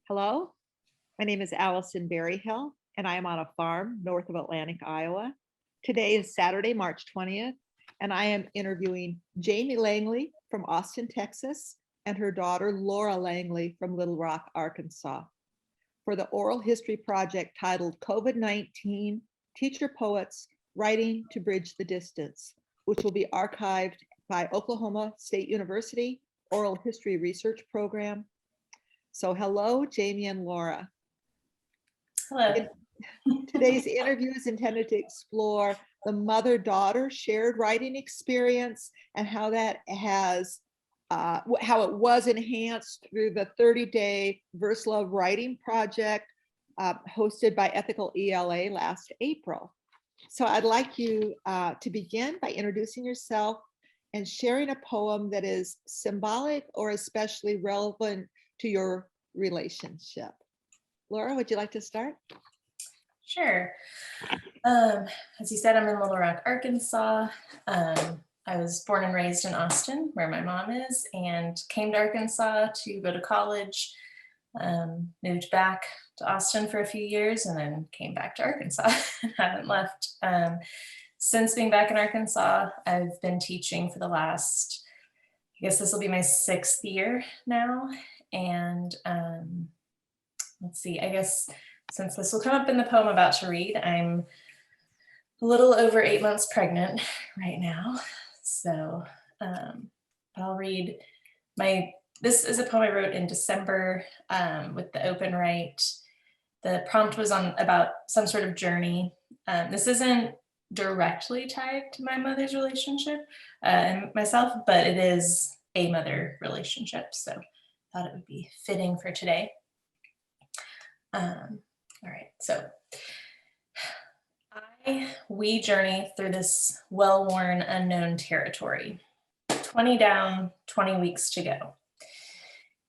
Hello, my name is Allison Berryhill, and I am on a farm north of Atlantic, Iowa. Today is Saturday, March 20th, and I am interviewing Jamie Langley from Austin, Texas, and her daughter Laura Langley from Little Rock, Arkansas, for the oral history project titled COVID-19 Teacher Poets Writing to Bridge the Distance, which will be archived by Oklahoma State University Oral History Research Program. So hello, Jamie and Laura. Hello. Today's interview is intended to explore the mother-daughter shared writing experience and how that has, how it was enhanced through the 30-day Verse Love Writing Project hosted by Ethical ELA last April. So I'd like you to begin by introducing yourself and sharing a poem that is symbolic or especially relevant to your relationship. Laura, would you like to start? Sure. As you said, I'm in Little Rock, Arkansas. I was born and raised in Austin, where my mom is, and came to Arkansas to go to college. Moved back to Austin for a few years and then came back to Arkansas and haven't left. Since being back in Arkansas, I've been teaching for the last, I guess this will be my 6th year now. And let's see, I guess since this will come up in the poem I'm about to read, I'm a little over 8 months pregnant right now. So I'll read this is a poem I wrote in December with the Open Right. The prompt was about some sort of journey. This isn't directly tied to my mother's relationship and myself, but it is a mother relationship. So I thought it would be fitting for today. All right, so we journey through this well-worn unknown territory. 20 down, 20 weeks to go.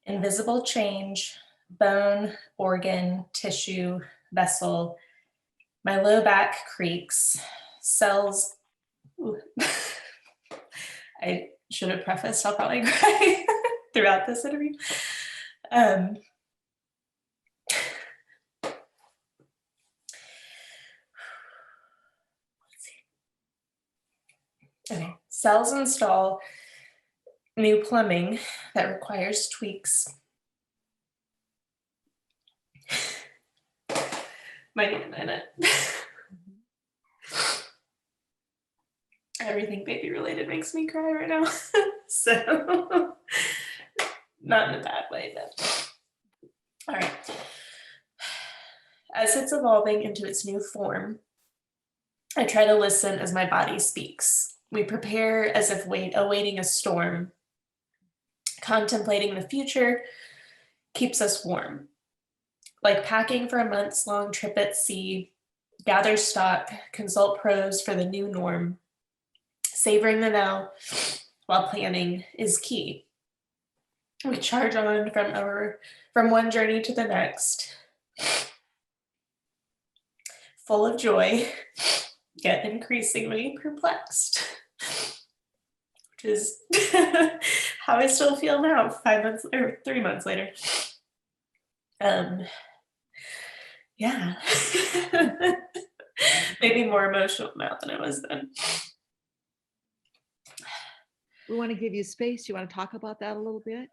Invisible change, bone, organ, tissue, vessel. My low back creaks, cells. I should have prefaced, I'll probably cry throughout this interview. Let's see. Okay, cells install new plumbing that requires tweaks. Might need a minute. Everything baby related makes me cry right now. So not in a bad way, but all right. As it's evolving into its new form, I try to listen as my body speaks. We prepare as if awaiting a storm. Contemplating the future keeps us warm. Like packing for a months-long trip at sea, gather stock, consult pros for the new norm. Savoring the now while planning is key. We charge on from one journey to the next, full of joy, yet increasingly perplexed, which is how I still feel now, 5 months or 3 months later. Yeah, maybe more emotional now than I was then. We want to give you space. You want to talk about that a little bit?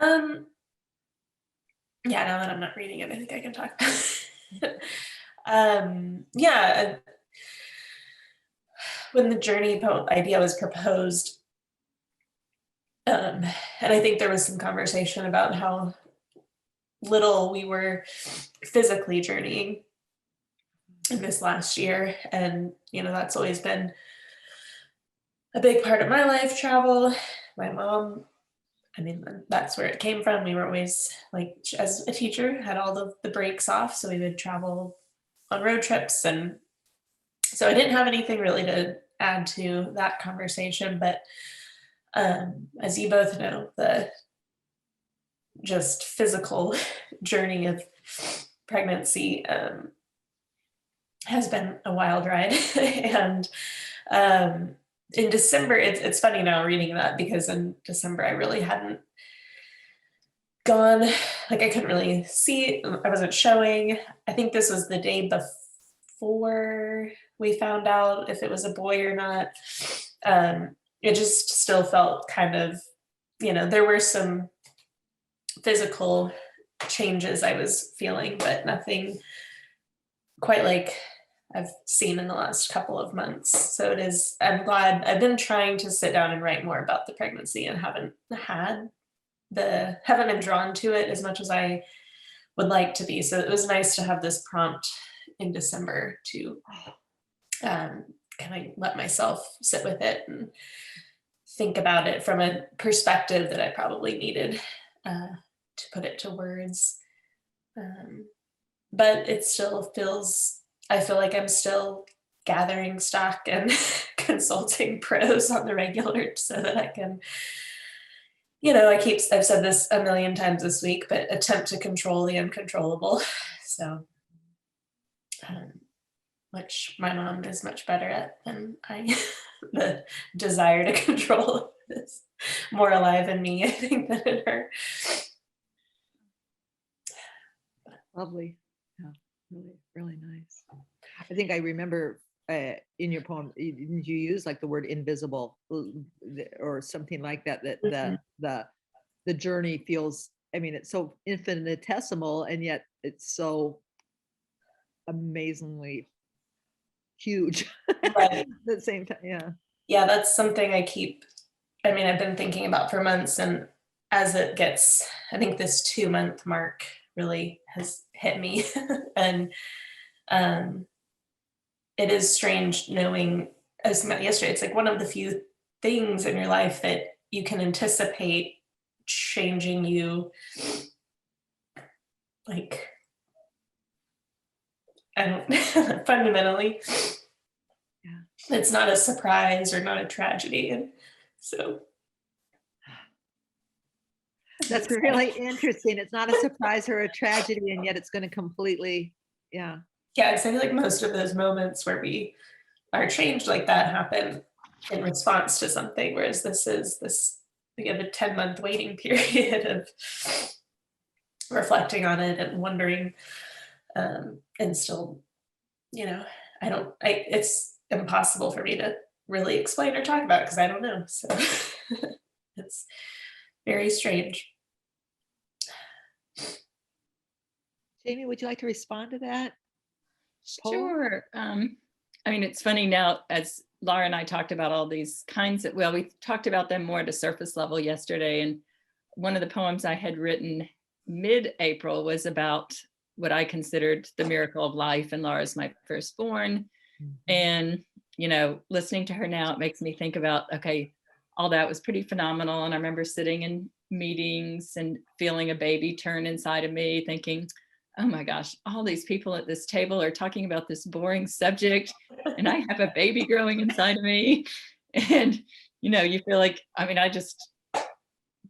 Yeah, now that I'm not reading it, I think I can talk about it. Yeah, when the journey idea was proposed, and I think there was some conversation about how little we were physically journeying in this last year. And, you know, that's always been a big part of my life, travel. My mom, I mean, that's where it came from. We were always, like, as a teacher, had all the breaks off. So we would travel on road trips. And so I didn't have anything really to add to that conversation. But as you both know, the just physical journey of pregnancy has been a wild ride. And in December, it's funny now reading that, because in December I really hadn't gone, like I couldn't really see, I wasn't showing. I think this was the day before we found out if it was a boy or not. It just still felt kind of, there were some physical changes I was feeling, but nothing quite like I've seen in the last couple of months. So I'm glad. I've been trying to sit down and write more about the pregnancy and haven't been drawn to it as much as I would like to be. So it was nice to have this prompt in December to kind of let myself sit with it and think about it from a perspective that I probably needed to put it to words. But it still I feel like I'm still gathering stock and consulting pros on the regular so that I can, I've said this a million times this week, but attempt to control the uncontrollable. So, which my mom is much better at than the desire to control is more alive in me, I think, than in her. Lovely. Yeah, really, really nice. I think I remember in your poem, didn't you use like the word invisible or something like that, the journey feels, I mean, it's so infinitesimal and yet it's so amazingly huge Right. at the same time. Yeah. Yeah, that's something I've been thinking about for months. And as it gets, I think this 2-month mark really has hit me. And it is strange knowing, as I said yesterday, it's like one of the few things in your life that you can anticipate changing you. Like, I don't fundamentally. Yeah. It's not a surprise or not a tragedy. And so that's really interesting. It's not a surprise or a tragedy, and yet it's going to completely, yeah. Yeah, I feel like most of those moments where we are changed like that happen in response to something, whereas we have a 10-month waiting period of reflecting on it and wondering, and still, it's impossible for me to really explain or talk about because I don't know. So it's very strange. Jamie, would you like to respond to that? Sure. It's funny now, as Laura and I talked about all these kinds we talked about them more at a surface level yesterday. And one of the poems I had written mid-April was about what I considered the miracle of life. And Laura's my firstborn. And, listening to her now, it makes me think about, okay, all that was pretty phenomenal. And I remember sitting in meetings and feeling a baby turn inside of me, thinking, oh my gosh, all these people at this table are talking about this boring subject and I have a baby growing inside of me. And, you feel like, I just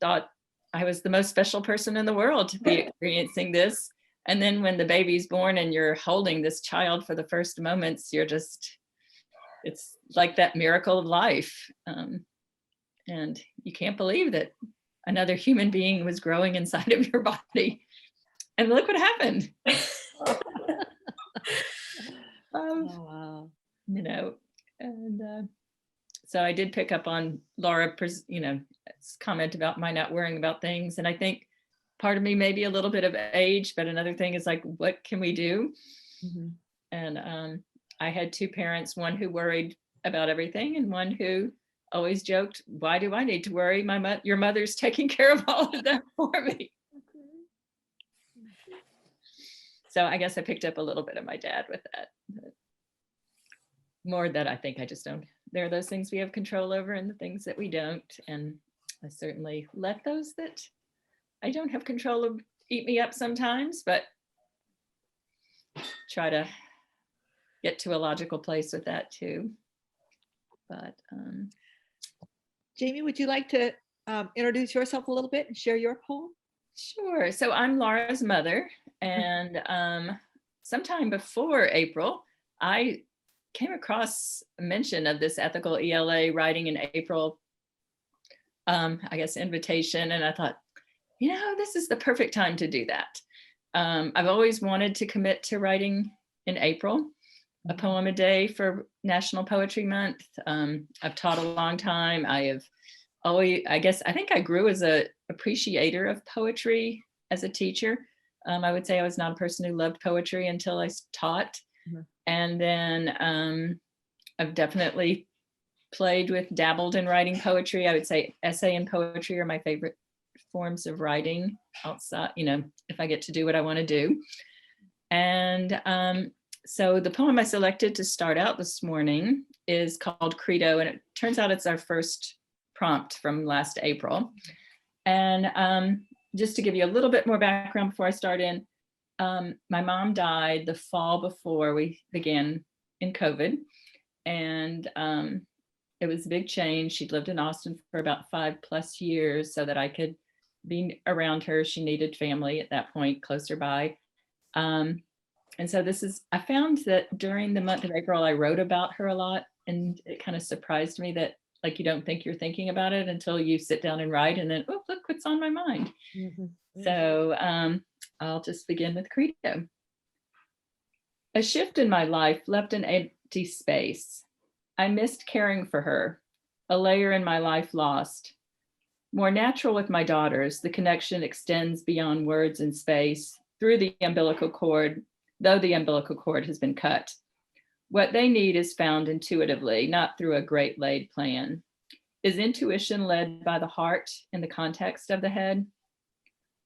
thought I was the most special person in the world to be experiencing this. And then when the baby's born and you're holding this child for the first moments, it's like that miracle of life. And you can't believe that another human being was growing inside of your body. And look what happened. Wow. And so I did pick up on Laura's comment about my not worrying about things. And I think part of me may be a little bit of age, but another thing is like, what can we do? Mm-hmm. And I had two parents, one who worried about everything and one who always joked, why do I need to worry? Your mother's taking care of all of that for me. So I guess I picked up a little bit of my dad with that. But more that I think I just don't. There are those things we have control over and the things that we don't. And I certainly let those that I don't have control of eat me up sometimes, but try to get to a logical place with that too. But Jamie, would you like to introduce yourself a little bit and share your poem? Sure. So I'm Laura's mother, and sometime before April, I came across a mention of this ethical ELA writing in April, I guess, invitation. And I thought, this is the perfect time to do that. I've always wanted to commit to writing in April, a poem a day for National Poetry Month. I've taught a long time. I think I grew as a appreciator of poetry as a teacher. I would say I was not a person who loved poetry until I taught. Mhm. And then I've definitely dabbled in writing poetry. I would say essay and poetry are my favorite forms of writing outside, if I get to do what I want to do. And so the poem I selected to start out this morning is called Credo, and it turns out it's our first prompt from last April. And just to give you a little bit more background before I start in, my mom died the fall before we began in COVID. And it was a big change. She'd lived in Austin for about 5+ years so that I could be around her. She needed family at that point closer by. And so I found that during the month of April, I wrote about her a lot, and it kind of surprised me that you don't think you're thinking about it until you sit down and write, and then, oh, look what's on my mind. Mhm. So I'll just begin with Credo. A shift in my life left an empty space. I missed caring for her, a layer in my life lost. More natural with my daughters, the connection extends beyond words and space, through the umbilical cord, though the umbilical cord has been cut. What they need is found intuitively, not through a great laid plan. Is intuition led by the heart in the context of the head?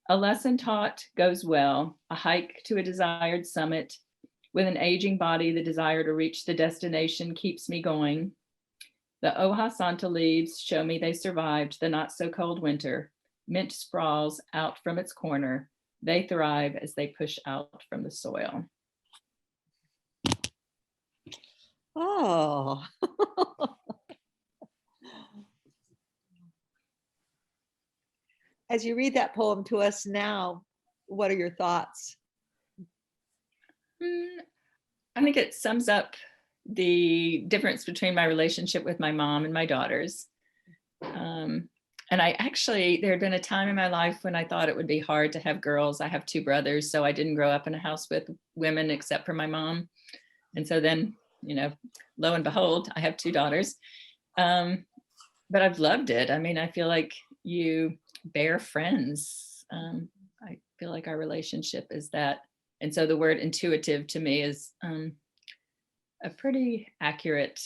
A lesson taught goes well, a hike to a desired summit. With an aging body, the desire to reach the destination keeps me going. The Hoja Santa leaves show me they survived the not so cold winter. Mint sprawls out from its corner. They thrive as they push out from the soil. Oh. As you read that poem to us now, what are your thoughts? I think it sums up the difference between my relationship with my mom and my daughters. And there had been a time in my life when I thought it would be hard to have girls. I have 2 brothers, so I didn't grow up in a house with women except for my mom. And so then, lo and behold, I have 2 daughters. But I've loved it. I mean, I feel like you bear friends. I feel like our relationship is that. And so the word intuitive to me is a pretty accurate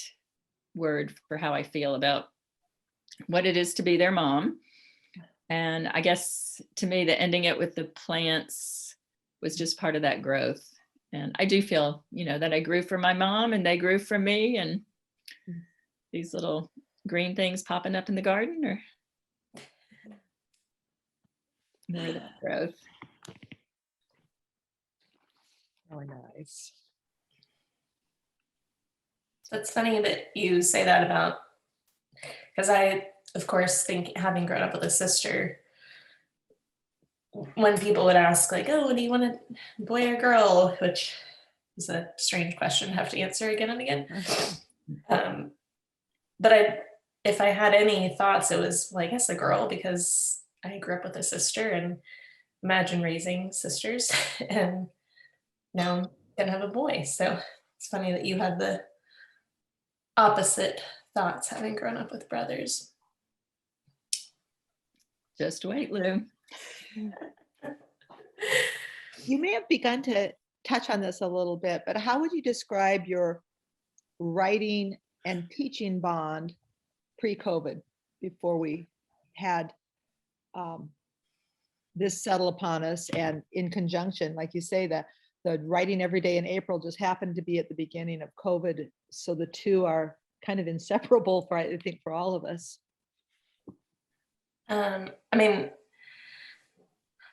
word for how I feel about what it is to be their mom. And I guess to me, the ending it with the plants was just part of that growth. And I do feel, that I grew from my mom and they grew from me, and these little green things popping up in the garden or more of that growth. Really nice. It's funny that you say that about, because I, of course, think, having grown up with a sister, when people would ask oh, do you want a boy or girl, which is a strange question to have to answer again and again. But if I had any thoughts, it was I guess a girl, because I grew up with a sister, and imagine raising sisters, and now I'm gonna have a boy. So it's funny that you had the opposite thoughts, having grown up with brothers. Just wait, Lou. You may have begun to touch on this a little bit, but how would you describe your writing and teaching bond pre-COVID, before we had this settle upon us, and in conjunction, like you say, that the writing every day in April just happened to be at the beginning of COVID. So the two are kind of inseparable for, I think, for all of us. I mean,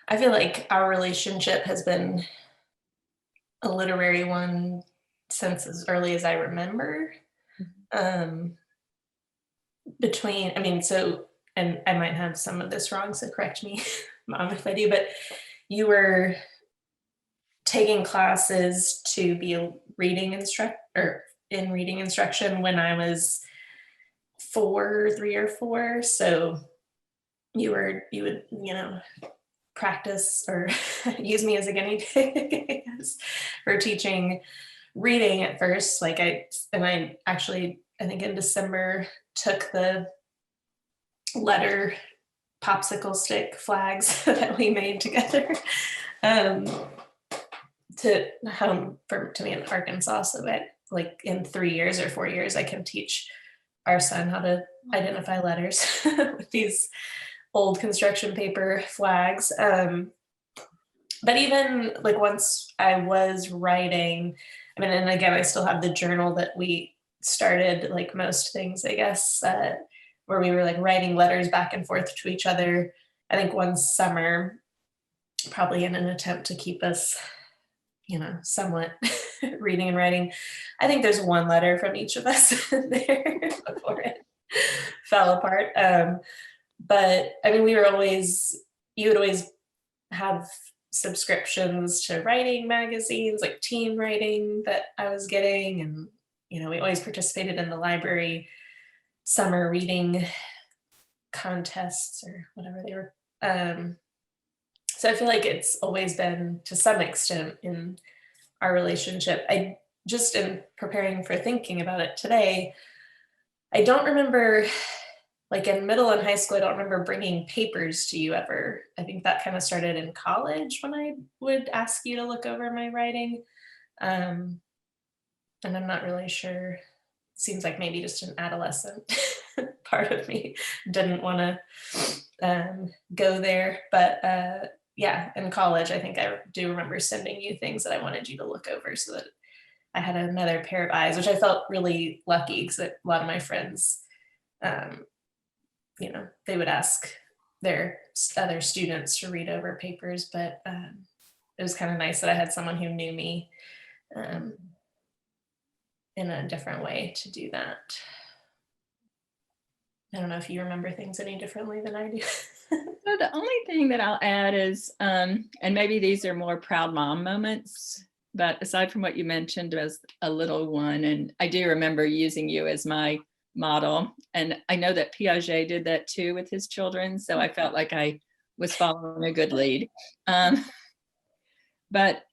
I feel like our relationship has been a literary one since as early as I remember. And I might have some of this wrong, so correct me, Mom, if I do, but you were taking classes to be a reading instructor in reading instruction when I was 3 or 4. So you would, practice or use me as a guinea pig, I guess, for teaching reading at first. Like I actually, I think in December, took the letter popsicle stick flags that we made together to home to me in Arkansas, so that like in 3 years or 4 years I can teach our son how to identify letters with these old construction paper flags. But even like once I was writing, I mean, and again, I still have the journal that we started, like most things, I guess, where we were like writing letters back and forth to each other. I think one summer, probably in an attempt to keep us, somewhat reading and writing, I think there's one letter from each of us in there before it fell apart. But I mean, you would always have subscriptions to writing magazines, like teen writing that I was getting. And, we always participated in the library summer reading contests or whatever they were. So I feel like it's always been, to some extent, in our relationship. I just, in preparing for thinking about it today, I don't remember, like in middle and high school, I don't remember bringing papers to you ever. I think that kind of started in college when I would ask you to look over my writing. And I'm not really sure. Seems like maybe just an adolescent part of me didn't want to go there. But yeah, in college, I think I do remember sending you things that I wanted you to look over so that I had another pair of eyes, which I felt really lucky because a lot of my friends, they would ask their other students to read over papers, but it was kind of nice that I had someone who knew me in a different way to do that. I don't know if you remember things any differently than I do. So the only thing that I'll add is, and maybe these are more proud mom moments, but aside from what you mentioned as a little one, and I do remember using you as my model, and I know that Piaget did that too with his children, so I felt like I was following a good lead. But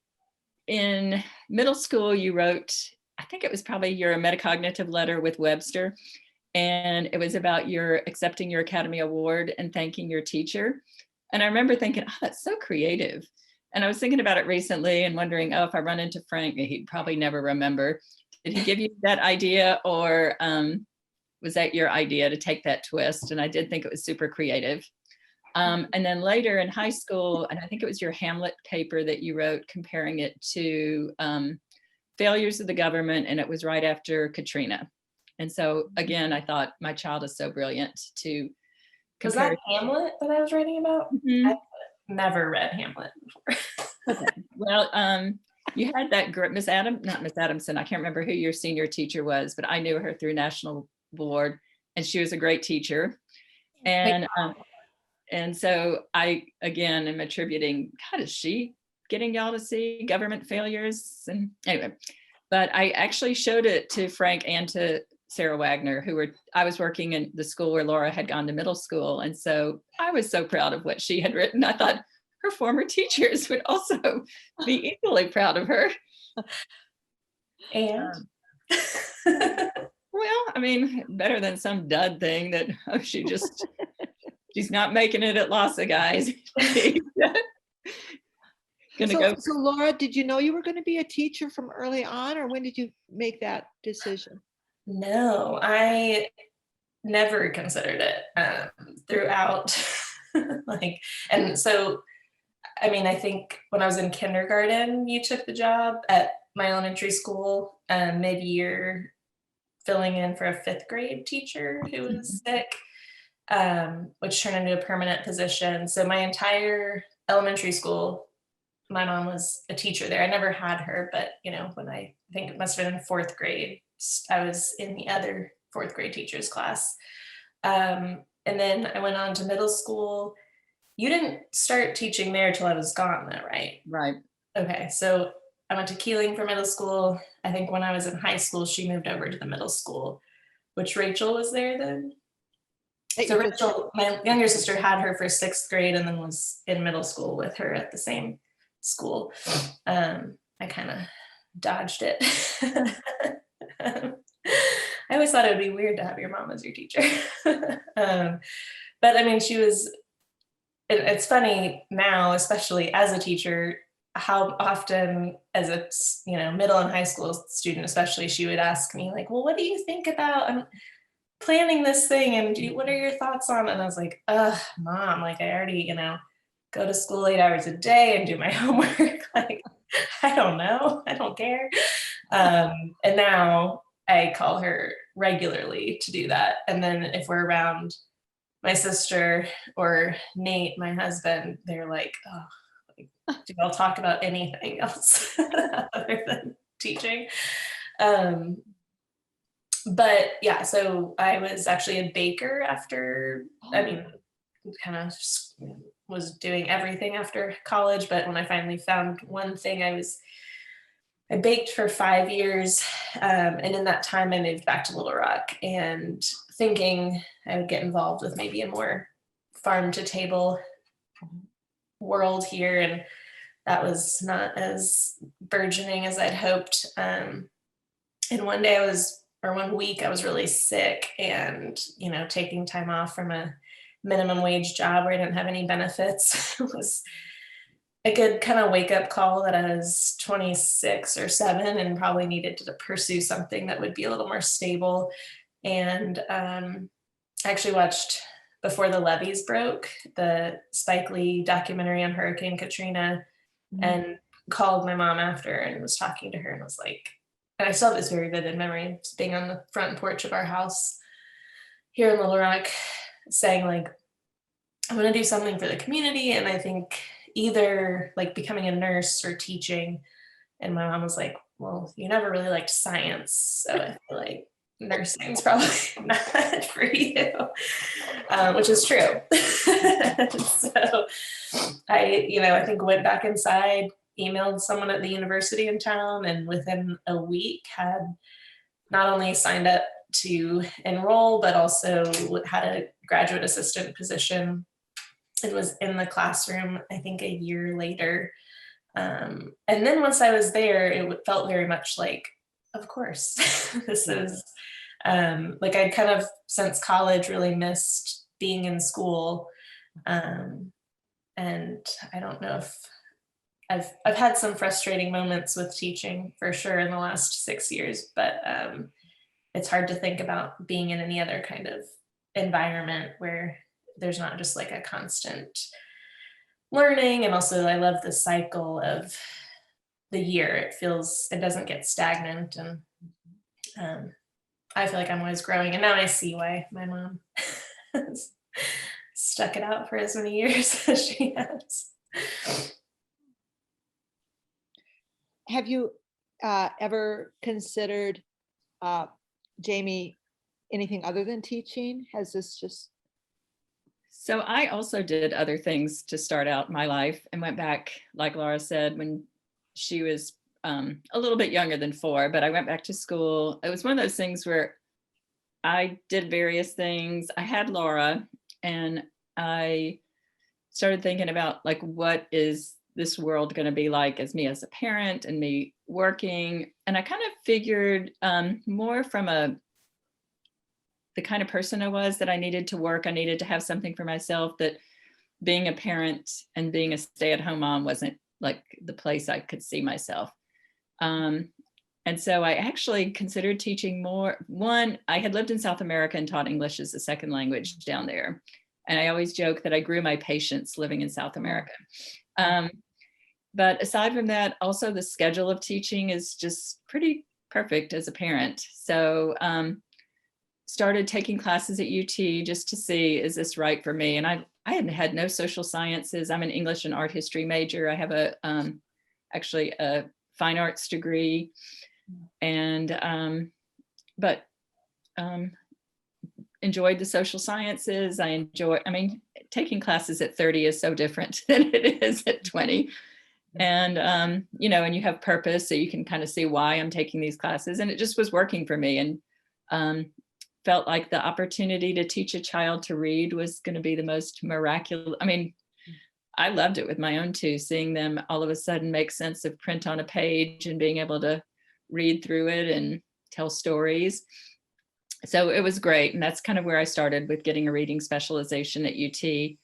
in middle school, you wrote, I think it was probably your metacognitive letter with Webster, and it was about your accepting your Academy Award and thanking your teacher. And I remember thinking, oh, that's so creative. And I was thinking about it recently and wondering, oh, if I run into Frank, he'd probably never remember. Did he give you that idea, or was that your idea to take that twist? And I did think it was super creative. And then later in high school, and I think it was your Hamlet paper that you wrote comparing it to failures of the government, and it was right after Katrina. And so again, I thought my child is so brilliant to compare. Was that Hamlet that I was writing about? Mm-hmm. I've never read Hamlet before. Okay. Well, you had that girl, not Miss Adamson, I can't remember who your senior teacher was, but I knew her through National Board, and she was a great teacher. And so I, again, am attributing, God, is she getting y'all to see government failures? And anyway, but I actually showed it to Frank and to Sarah Wagner, I was working in the school where Laura had gone to middle school. And so I was so proud of what she had written. I thought her former teachers would also be equally proud of her. And well, I mean, better than some dud thing that she's not making it at LASA, guys. So Laura, did you know you were going to be a teacher from early on, or when did you make that decision? No, I never considered it throughout. And so, I mean, I think when I was in kindergarten, you took the job at my elementary school mid-year, filling in for a 5th grade teacher who was sick, which turned into a permanent position. So my entire elementary school, my mom was a teacher there. I never had her, but when I think it must have been in 4th grade, I was in the other 4th grade teacher's class. And then I went on to middle school. You didn't start teaching there till I was gone though, right? Right. Okay, so I went to Keeling for middle school. I think when I was in high school, she moved over to the middle school, which Rachel was there then? So Rachel, my younger sister, had her for 6th grade and then was in middle school with her at the same school. I kind of dodged it. I always thought it would be weird to have your mom as your teacher. But I mean, it's funny now, especially as a teacher, how often as a middle and high school student, especially, she would ask me like, well, what do you think about planning this thing, and what are your thoughts on it? And I was like, mom, like I already, go to school 8 hours a day and do my homework. Like, I don't know, I don't care. And now I call her regularly to do that. And then if we're around my sister or Nate, my husband, they're like, oh, like, do y'all talk about anything else other than teaching? But yeah, so I was actually a baker after, kind of was doing everything after college. But when I finally found one thing, I baked for 5 years. And in that time I moved back to Little Rock and thinking I would get involved with maybe a more farm to table world here. And that was not as burgeoning as I'd hoped. And one week I was really sick and, taking time off from a minimum wage job where I didn't have any benefits was a good kind of wake up call that I was 26 or 7 and probably needed to pursue something that would be a little more stable. And I actually watched Before the Levees Broke, the Spike Lee documentary on Hurricane Katrina, and called my mom after and was talking to her and was like, and I still have this very vivid memory of being on the front porch of our house here in Little Rock saying like, I'm going to do something for the community. And I think either like becoming a nurse or teaching. And my mom was like, well, you never really liked science, so I feel like nursing's probably not for you, which is true. So I think went back inside, emailed someone at the university in town, and within a week had not only signed up to enroll, but also had a graduate assistant position and was in the classroom, I think, a year later. And then once I was there, it felt very much like, of course, this is like I'd kind of since college really missed being in school. And I don't know if I've had some frustrating moments with teaching for sure in the last 6 years, but it's hard to think about being in any other kind of environment where there's not just like a constant learning. And also I love the cycle of the year. It doesn't get stagnant, and I feel like I'm always growing. And now I see why my mom has stuck it out for as many years as she has. Have you ever considered, Jamie, anything other than teaching? Has this just... So I also did other things to start out my life and went back, like Laura said, when she was a little bit younger than 4, but I went back to school. It was one of those things where I did various things. I had Laura and I started thinking about like, what is this world going to be like as me as a parent and me working? And I kind of figured more from the kind of person I was, that I needed to work. I needed to have something for myself, that being a parent and being a stay-at-home mom wasn't like the place I could see myself. And so I actually considered teaching more. One, I had lived in South America and taught English as a second language down there. And I always joke that I grew my patience living in South America. But aside from that, also the schedule of teaching is just pretty perfect as a parent. So started taking classes at UT just to see, is this right for me? And I had no social sciences. I'm an English and art history major. I have actually a fine arts degree, and but enjoyed the social sciences. Taking classes at 30 is so different than it is at 20. And, and you have purpose, so you can kind of see why I'm taking these classes, and it just was working for me. And felt like the opportunity to teach a child to read was going to be the most miraculous. I mean, I loved it with my own two, seeing them all of a sudden make sense of print on a page and being able to read through it and tell stories. So it was great. And that's kind of where I started with getting a reading specialization at UT.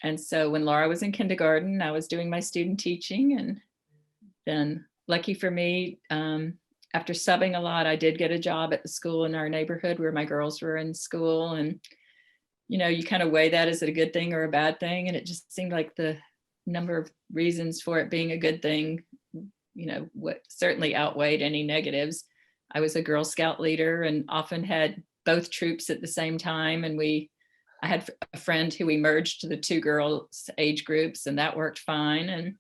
And so when Laura was in kindergarten, I was doing my student teaching. And then lucky for me, after subbing a lot, I did get a job at the school in our neighborhood where my girls were in school. And, you know, you kind of weigh that, is it a good thing or a bad thing? And it just seemed like the number of reasons for it being a good thing, you know, what certainly outweighed any negatives. I was a Girl Scout leader and often had both troops at the same time. And I had a friend who we merged the two girls age groups, and that worked fine. And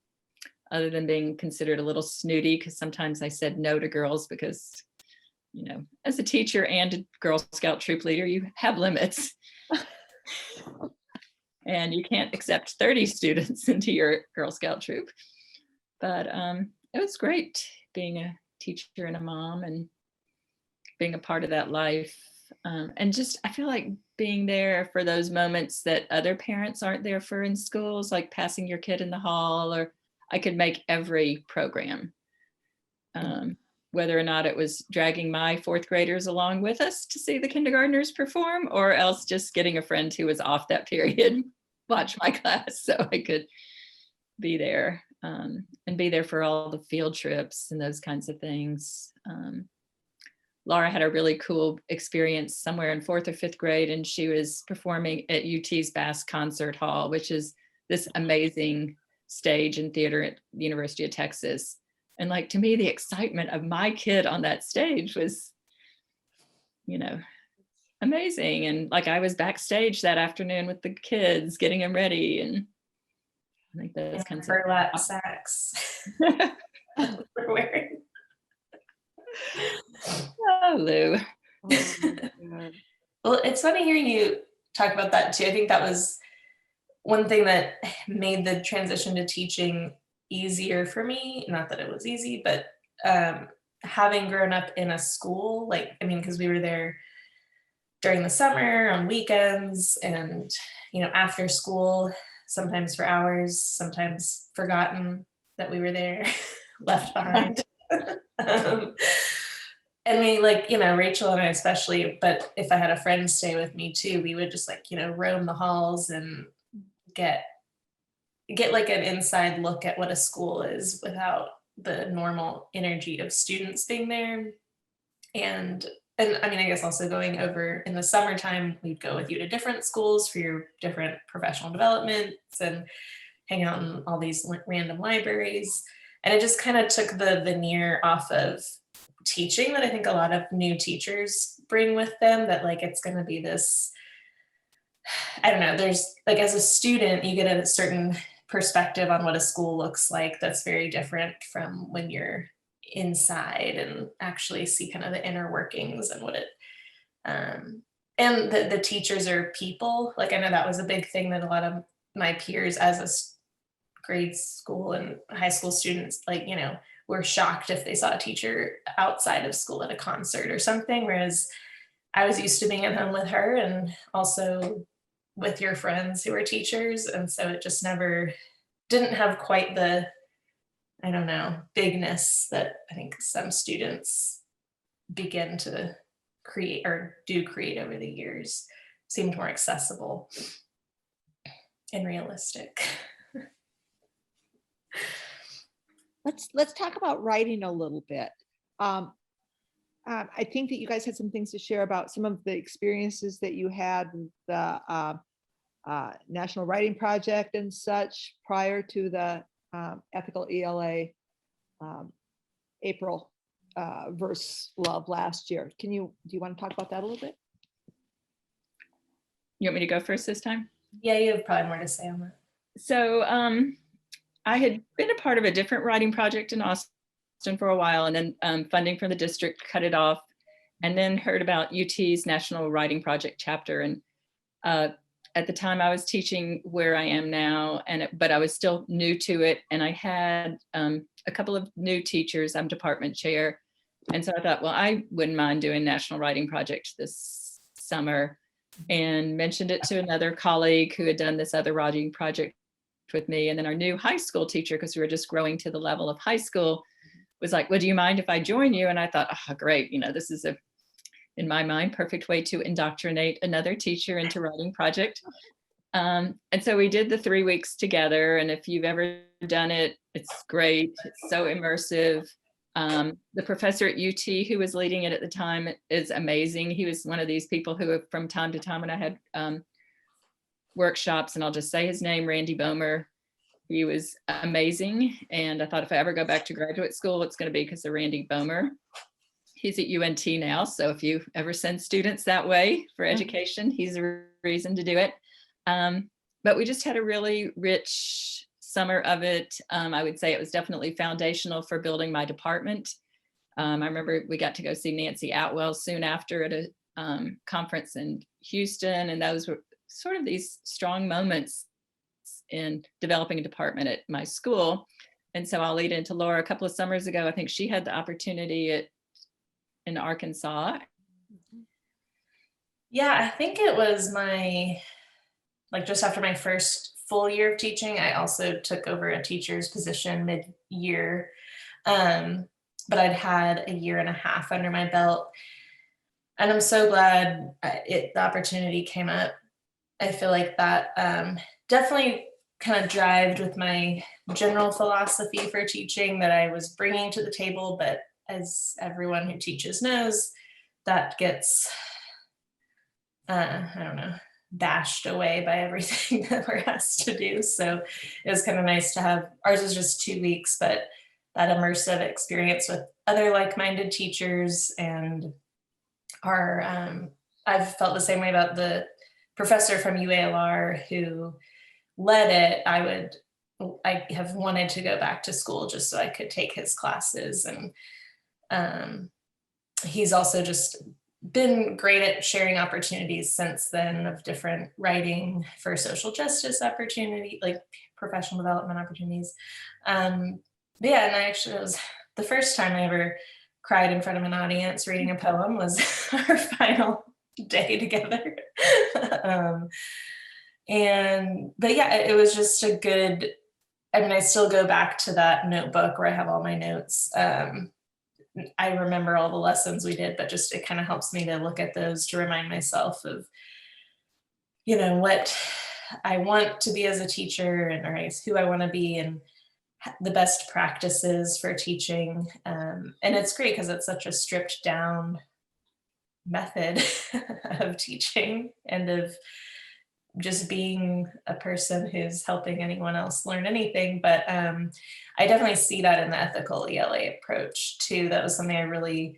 other than being considered a little snooty, because sometimes I said no to girls because, you know, as a teacher and a Girl Scout troop leader, you have limits. And you can't accept 30 students into your Girl Scout troop. But it was great being a teacher and a mom and being a part of that life. And just, I feel like being there for those moments that other parents aren't there for in schools, like passing your kid in the hall, or I could make every program. Whether or not it was dragging my fourth graders along with us to see the kindergartners perform, or else just getting a friend who was off that period, watch my class so I could be there, and be there for all the field trips and those kinds of things. Laura had a really cool experience somewhere in fourth or fifth grade, and she was performing at UT's Bass Concert Hall, which is this amazing stage and theater at the University of Texas. And like, to me, the excitement of my kid on that stage was, you know, amazing. And like, I was backstage that afternoon with the kids, getting them ready. And I think those kinds of burlap sacks we're wearing. Oh, Lou. Well, it's funny hearing you talk about that too. I think that was one thing that made the transition to teaching easier for me. Not that it was easy, but having grown up in a school, like, I mean, because we were there during the summer, on weekends, and, you know, after school, sometimes for hours, sometimes forgotten that we were there, left behind. And we, like, you know, Rachel and I especially, but if I had a friend stay with me too, we would just, like, you know, roam the halls and get like an inside look at what a school is without the normal energy of students being there. And I mean, I guess also going over in the summertime, we'd go with you to different schools for your different professional developments and hang out in all these random libraries. And it just kind of took the veneer off of teaching that I think a lot of new teachers bring with them, that like, it's going to be this, I don't know, there's like, as a student, you get a certain perspective on what a school looks like that's very different from when you're inside and actually see kind of the inner workings and what it, and the teachers are people. Like, I know that was a big thing that a lot of my peers as a grade school and high school students, like, you know, were shocked if they saw a teacher outside of school at a concert or something. Whereas I was used to being at home with her and also with your friends who were teachers. And so it just never didn't have quite the, I don't know, bigness that I think some students begin to create or do create over the years. Seemed more accessible and realistic. Let's talk about writing a little bit. I think that you guys had some things to share about some of the experiences that you had with the National Writing Project and such prior to the Ethical ELA April verse love last year. Do you want to talk about that a little bit? You want me to go first this time? Yeah, you have probably more to say on that. So I had been a part of a different writing project in Austin for a while, and then funding from the district cut it off, and then heard about UT's National Writing Project chapter. And at the time I was teaching where I am now, but I was still new to it. And I had a couple of new teachers. I'm department chair, And so I thought, well, I wouldn't mind doing National Writing Project this summer, and mentioned it to another colleague who had done this other writing project with me. And then our new high school teacher, because we were just growing to the level of high school, was like, well, do you mind if I join you? And I thought, oh, great. This is in my mind, perfect way to indoctrinate another teacher into writing project. And so we did the 3 weeks together. And if you've ever done it, it's great. It's so immersive. The professor at UT who was leading it at the time is amazing. He was one of these people who from time to time when I had workshops, and I'll just say his name, Randy Bomer. He was amazing. And I thought if I ever go back to graduate school, it's going to be because of Randy Bomer. He's at UNT now. So if you ever send students that way for education, he's a reason to do it. But we just had a really rich summer of it. I would say it was definitely foundational for building my department. I remember we got to go see Nancy Atwell soon after at a conference in Houston. And those were sort of these strong moments in developing a department at my school. And so I'll lead into Laura. A couple of summers ago, I think she had the opportunity in Arkansas. Yeah, I think it was just after my first full year of teaching, I also took over a teacher's position mid-year. But I'd had a year and a half under my belt. And I'm so glad the opportunity came up. I feel like that definitely kind of drived with my general philosophy for teaching that I was bringing to the table. But as everyone who teaches knows, that gets, bashed away by everything that we're asked to do. So it was kind of nice to have, ours was just 2 weeks, but that immersive experience with other like-minded teachers. And I've felt the same way about the professor from UALR who led it. I have wanted to go back to school just so I could take his classes. And he's also just been great at sharing opportunities since then of different writing for social justice opportunity, like professional development opportunities. And it was the first time I ever cried in front of an audience reading a poem was our final day together. It was just a good, I still go back to that notebook where I have all my notes. I remember all the lessons we did, but just it kind of helps me to look at those to remind myself of, what I want to be as a teacher and or I guess who I want to be and the best practices for teaching. And it's great because it's such a stripped down method of teaching and of just being a person who's helping anyone else learn anything. But I definitely see that in the ethical ELA approach too. That was something I really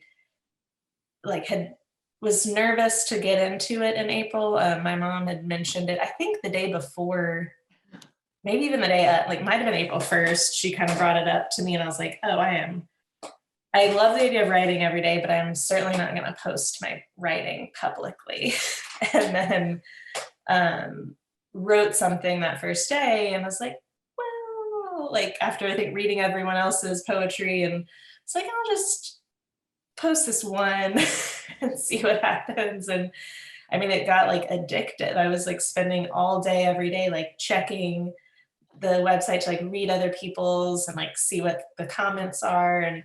was nervous to get into it in April. My mom had mentioned it, I think the day before, maybe even the day, might have been April 1st, she kind of brought it up to me and I was like, oh, I love the idea of writing every day, but I'm certainly not going to post my writing publicly. And then wrote something that first day and I was like, well, after I think reading everyone else's poetry, and it's like, I'll just post this one and see what happens. And it got addicted. I was spending all day, every day, checking the website to read other people's and see what the comments are. And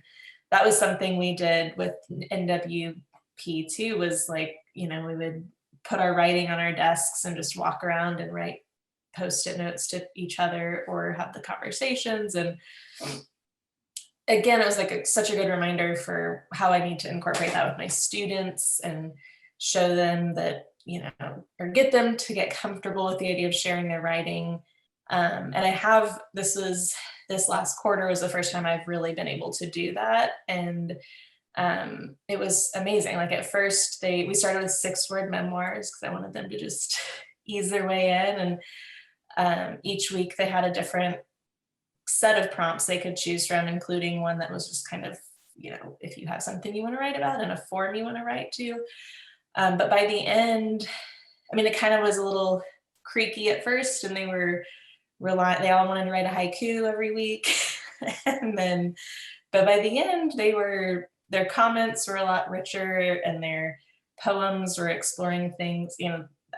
that was something we did with NWP too, was we would put our writing on our desks and just walk around and write Post-it notes to each other or have the conversations. And again, it was such a good reminder for how I need to incorporate that with my students and show them that, or get them to get comfortable with the idea of sharing their writing. And this last quarter was the first time I've really been able to do that. And it was amazing. At first we started with 6-word memoirs because I wanted them to just ease their way in. And each week they had a different set of prompts they could choose from, including one that was just kind of, if you have something you want to write about and a form you want to write to. But by the end, it kind of was a little creaky at first, and they all wanted to write a haiku every week. But by the end, they were their comments were a lot richer and their poems were exploring things.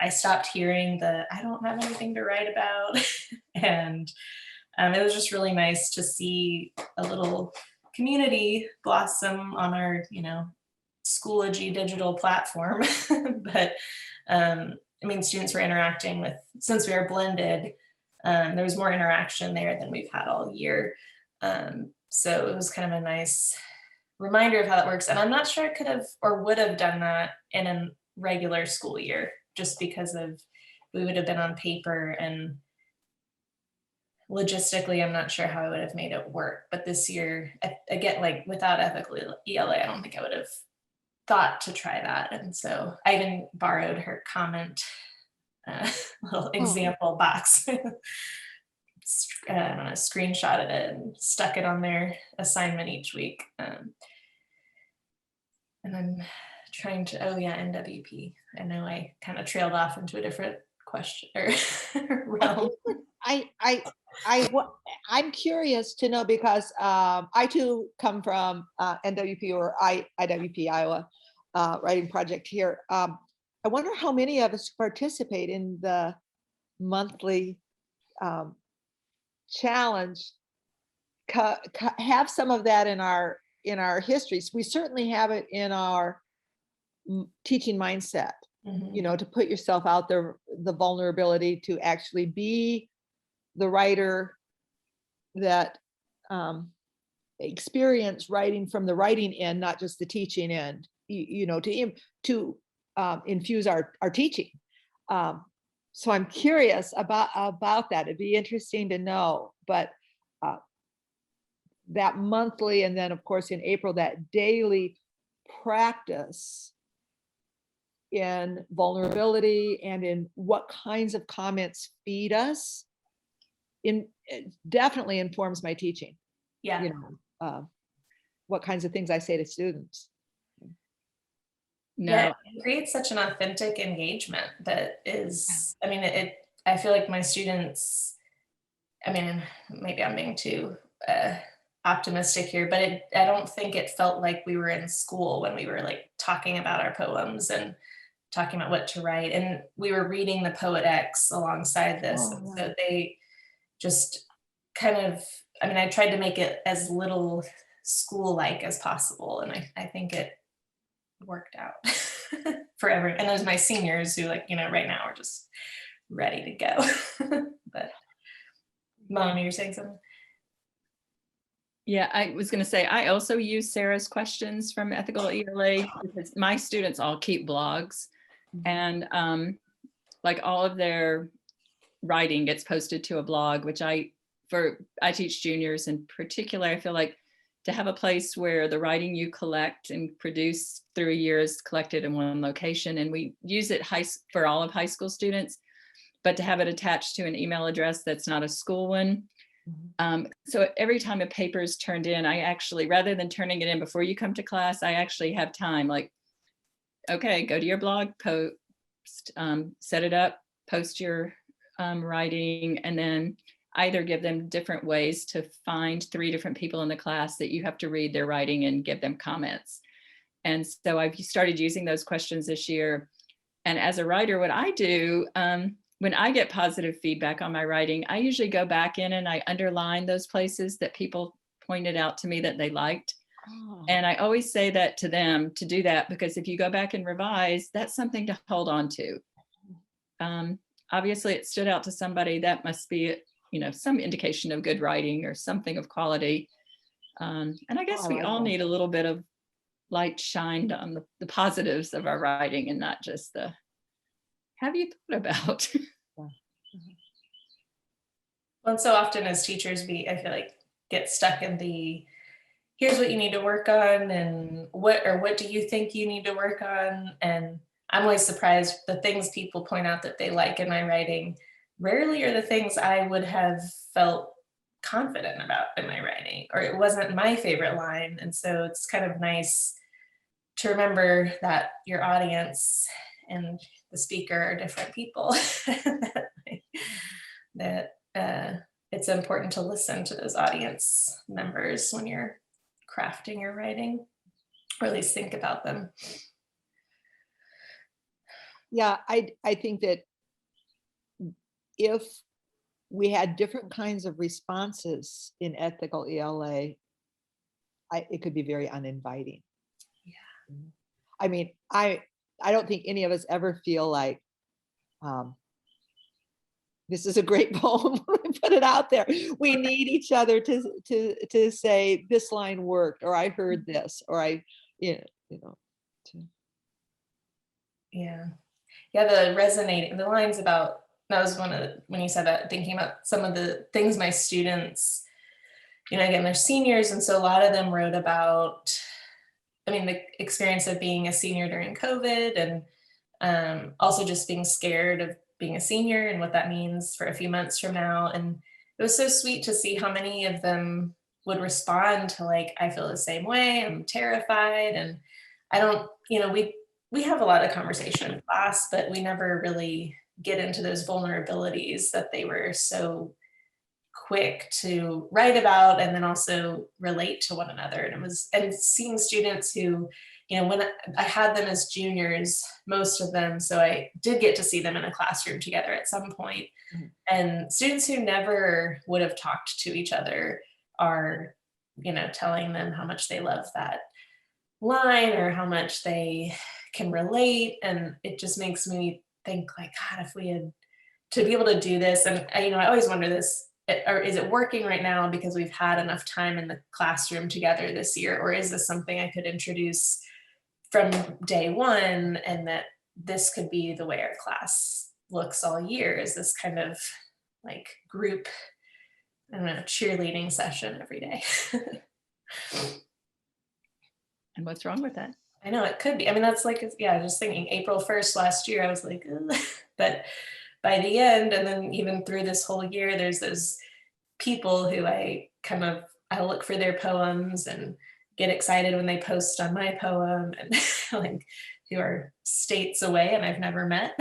I stopped hearing I don't have anything to write about. And it was just really nice to see a little community blossom on our, Schoology digital platform. But students were interacting with, since we are blended, there was more interaction there than we've had all year. So it was kind of a nice reminder of how that works. And I'm not sure I could have or would have done that in a regular school year, just because we would have been on paper, and logistically, I'm not sure how I would have made it work. But this year, again, like without ethical ELA, I don't think I would have thought to try that. And so I even borrowed her comment little example box. I don't know, screenshotted it and stuck it on their assignment each week. And I'm trying to, NWP. I know I kind of trailed off into a different question or realm. I'm curious to know, because I too come from NWP or IWP, Iowa Writing Project here. I wonder how many of us participate in the monthly challenge, have some of that in our histories. We certainly have it in our teaching mindset, to put yourself out there, the vulnerability to actually be the writer that experience writing from the writing end, not just the teaching end, to infuse our teaching. So I'm curious about that. It'd be interesting to know, but that monthly, and then of course in April, that daily practice in vulnerability and in what kinds of comments feed us, it definitely informs my teaching. Yeah. What kinds of things I say to students. No. Yeah, it creates such an authentic engagement that is, I feel like my students, maybe I'm being too optimistic here, but I don't think it felt like we were in school when we were like talking about our poems and talking about what to write. And we were reading the Poet X alongside this. Oh, and wow. so they just kind of, I tried to make it as little school-like as possible. And I think it worked out for everyone. And there's my seniors who right now are just ready to go. But Mom, you're saying something? Yeah, I was going to say, I also use Sarah's questions from Ethical ELA because my students all keep blogs, and like all of their writing gets posted to a blog, which I teach juniors in particular. I feel like to have a place where the writing you collect and produce through a year is collected in one location, and we use it for all of high school students, but to have it attached to an email address that's not a school one. So every time a paper is turned in, I actually, rather than turning it in before you come to class, I actually have time, like, okay, go to your blog post, set it up, post your writing, and then either give them different ways to find 3 different people in the class that you have to read their writing and give them comments. And so I've started using those questions this year. And as a writer, what I do, when I get positive feedback on my writing, I usually go back in and I underline those places that people pointed out to me that they liked. Oh. And I always say that to them, to do that, because if you go back and revise, that's something to hold on to. Obviously, it stood out to somebody. That must be, some indication of good writing or something of quality. And I guess we all need a little bit of light shined on the positives of our writing, and not just the have you thought about. Well, so often as teachers, I feel like get stuck in here's what you need to work on, and what do you think you need to work on? And I'm always surprised the things people point out that they like in my writing rarely are the things I would have felt confident about in my writing, or it wasn't my favorite line. And so it's kind of nice to remember that your audience and the speaker are different people. that it's important to listen to those audience members when you're crafting your writing. or at least think about them. Yeah, I think that if we had different kinds of responses in ethical ELA, it could be very uninviting. Yeah. I mean, I don't think any of us ever feel like this is a great poem. We put it out there. We need each other to say this line worked, or I heard this, or you know. Yeah. Yeah, the lines about, that was one of the, when you said that, thinking about some of the things my students, again, they're seniors, and so a lot of them wrote about, the experience of being a senior during COVID, and also just being scared of being a senior and what that means for a few months from now. And it was so sweet to see how many of them would respond to like, I feel the same way, I'm terrified. And I don't, we have a lot of conversation in class, but we never really get into those vulnerabilities that they were so quick to write about and then also relate to one another. And seeing students who, when I had them as juniors, most of them, so I did get to see them in a classroom together at some point. Mm-hmm. And students who never would have talked to each other are, telling them how much they love that line or how much they can relate. And it just makes me think like, God, if we had to be able to do this, and I always wonder this, or is it working right now because we've had enough time in the classroom together this year, or is this something I could introduce from day one, and that this could be the way our class looks all year, is this kind of like group, I don't know, cheerleading session every day. And what's wrong with that? I know it could be. That's like, yeah, just thinking April 1st last year, I was like, ugh. But by the end, and then even through this whole year, there's those people who I look for their poems and get excited when they post on my poem, and like who are states away and I've never met,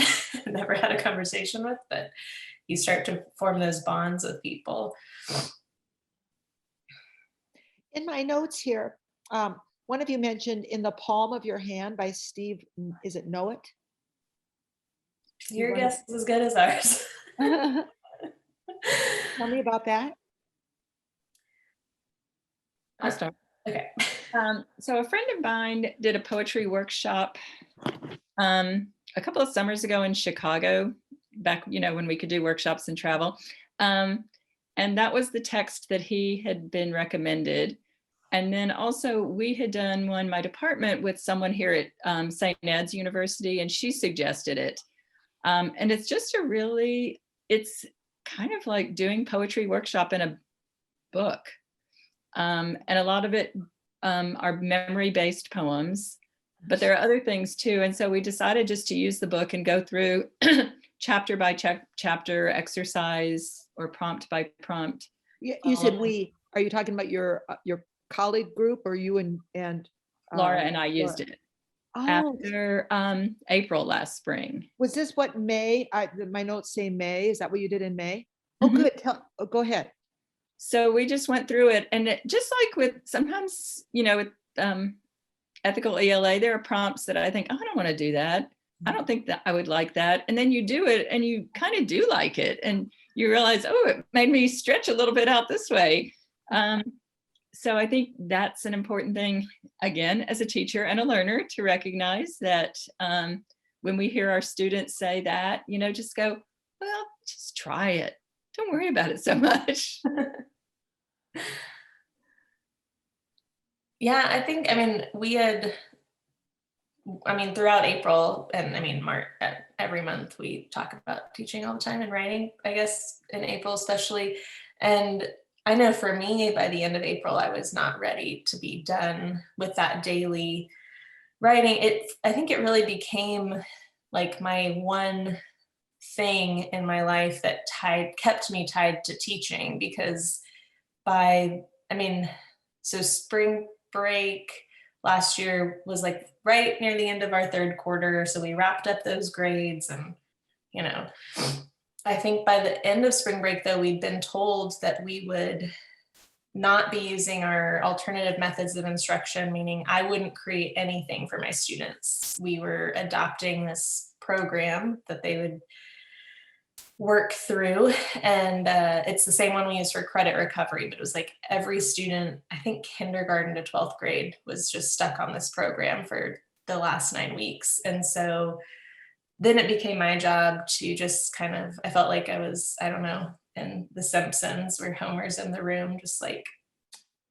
never had a conversation with, but you start to form those bonds with people. In my notes here, one of you mentioned In the Palm of Your Hand by Steve, is it Know It? Your guess is as good as ours. Tell me about that. I'll start. Okay. So a friend of mine did a poetry workshop a couple of summers ago in Chicago, back, when we could do workshops and travel. And that was the text that he had been recommended. And then also we had done one, my department, with someone here at St. Ed's University, and she suggested it. And it's just it's kind of like doing poetry workshop in a book. And a lot of it are memory-based poems, but there are other things too. And so we decided just to use the book and go through chapter by chapter exercise, or prompt by prompt. You said we, are you talking about your colleague group, or you and Laura and I used it after April last spring. Was this what May? My notes say May. Is that what you did in May? Oh, good. Go ahead. So we just went through it, and just like with sometimes, with ethical ELA, there are prompts that I think, oh, I don't want to do that. I don't think that I would like that. And then you do it and you kind of do like it, and you realize, oh, it made me stretch a little bit out this way. So I think that's an important thing, again, as a teacher and a learner, to recognize that when we hear our students say that, just go, well, just try it. Don't worry about it so much. Yeah, I think, we had, throughout April, and March, every month we talk about teaching all the time and writing, I guess in April especially. And I know for me, by the end of April, I was not ready to be done with that daily writing. I think it really became like my one thing in my life that kept me tied to teaching, because so spring break last year was like right near the end of our third quarter. So we wrapped up those grades, and, I think by the end of spring break, though, we'd been told that we would not be using our alternative methods of instruction, meaning I wouldn't create anything for my students. We were adopting this program that they would work through, and it's the same one we use for credit recovery, but it was like every student, I think kindergarten to 12th grade, was just stuck on this program for the last 9 weeks. And so then it became my job to just kind of, I felt like I was, I don't know, in The Simpsons where Homer's in the room, just like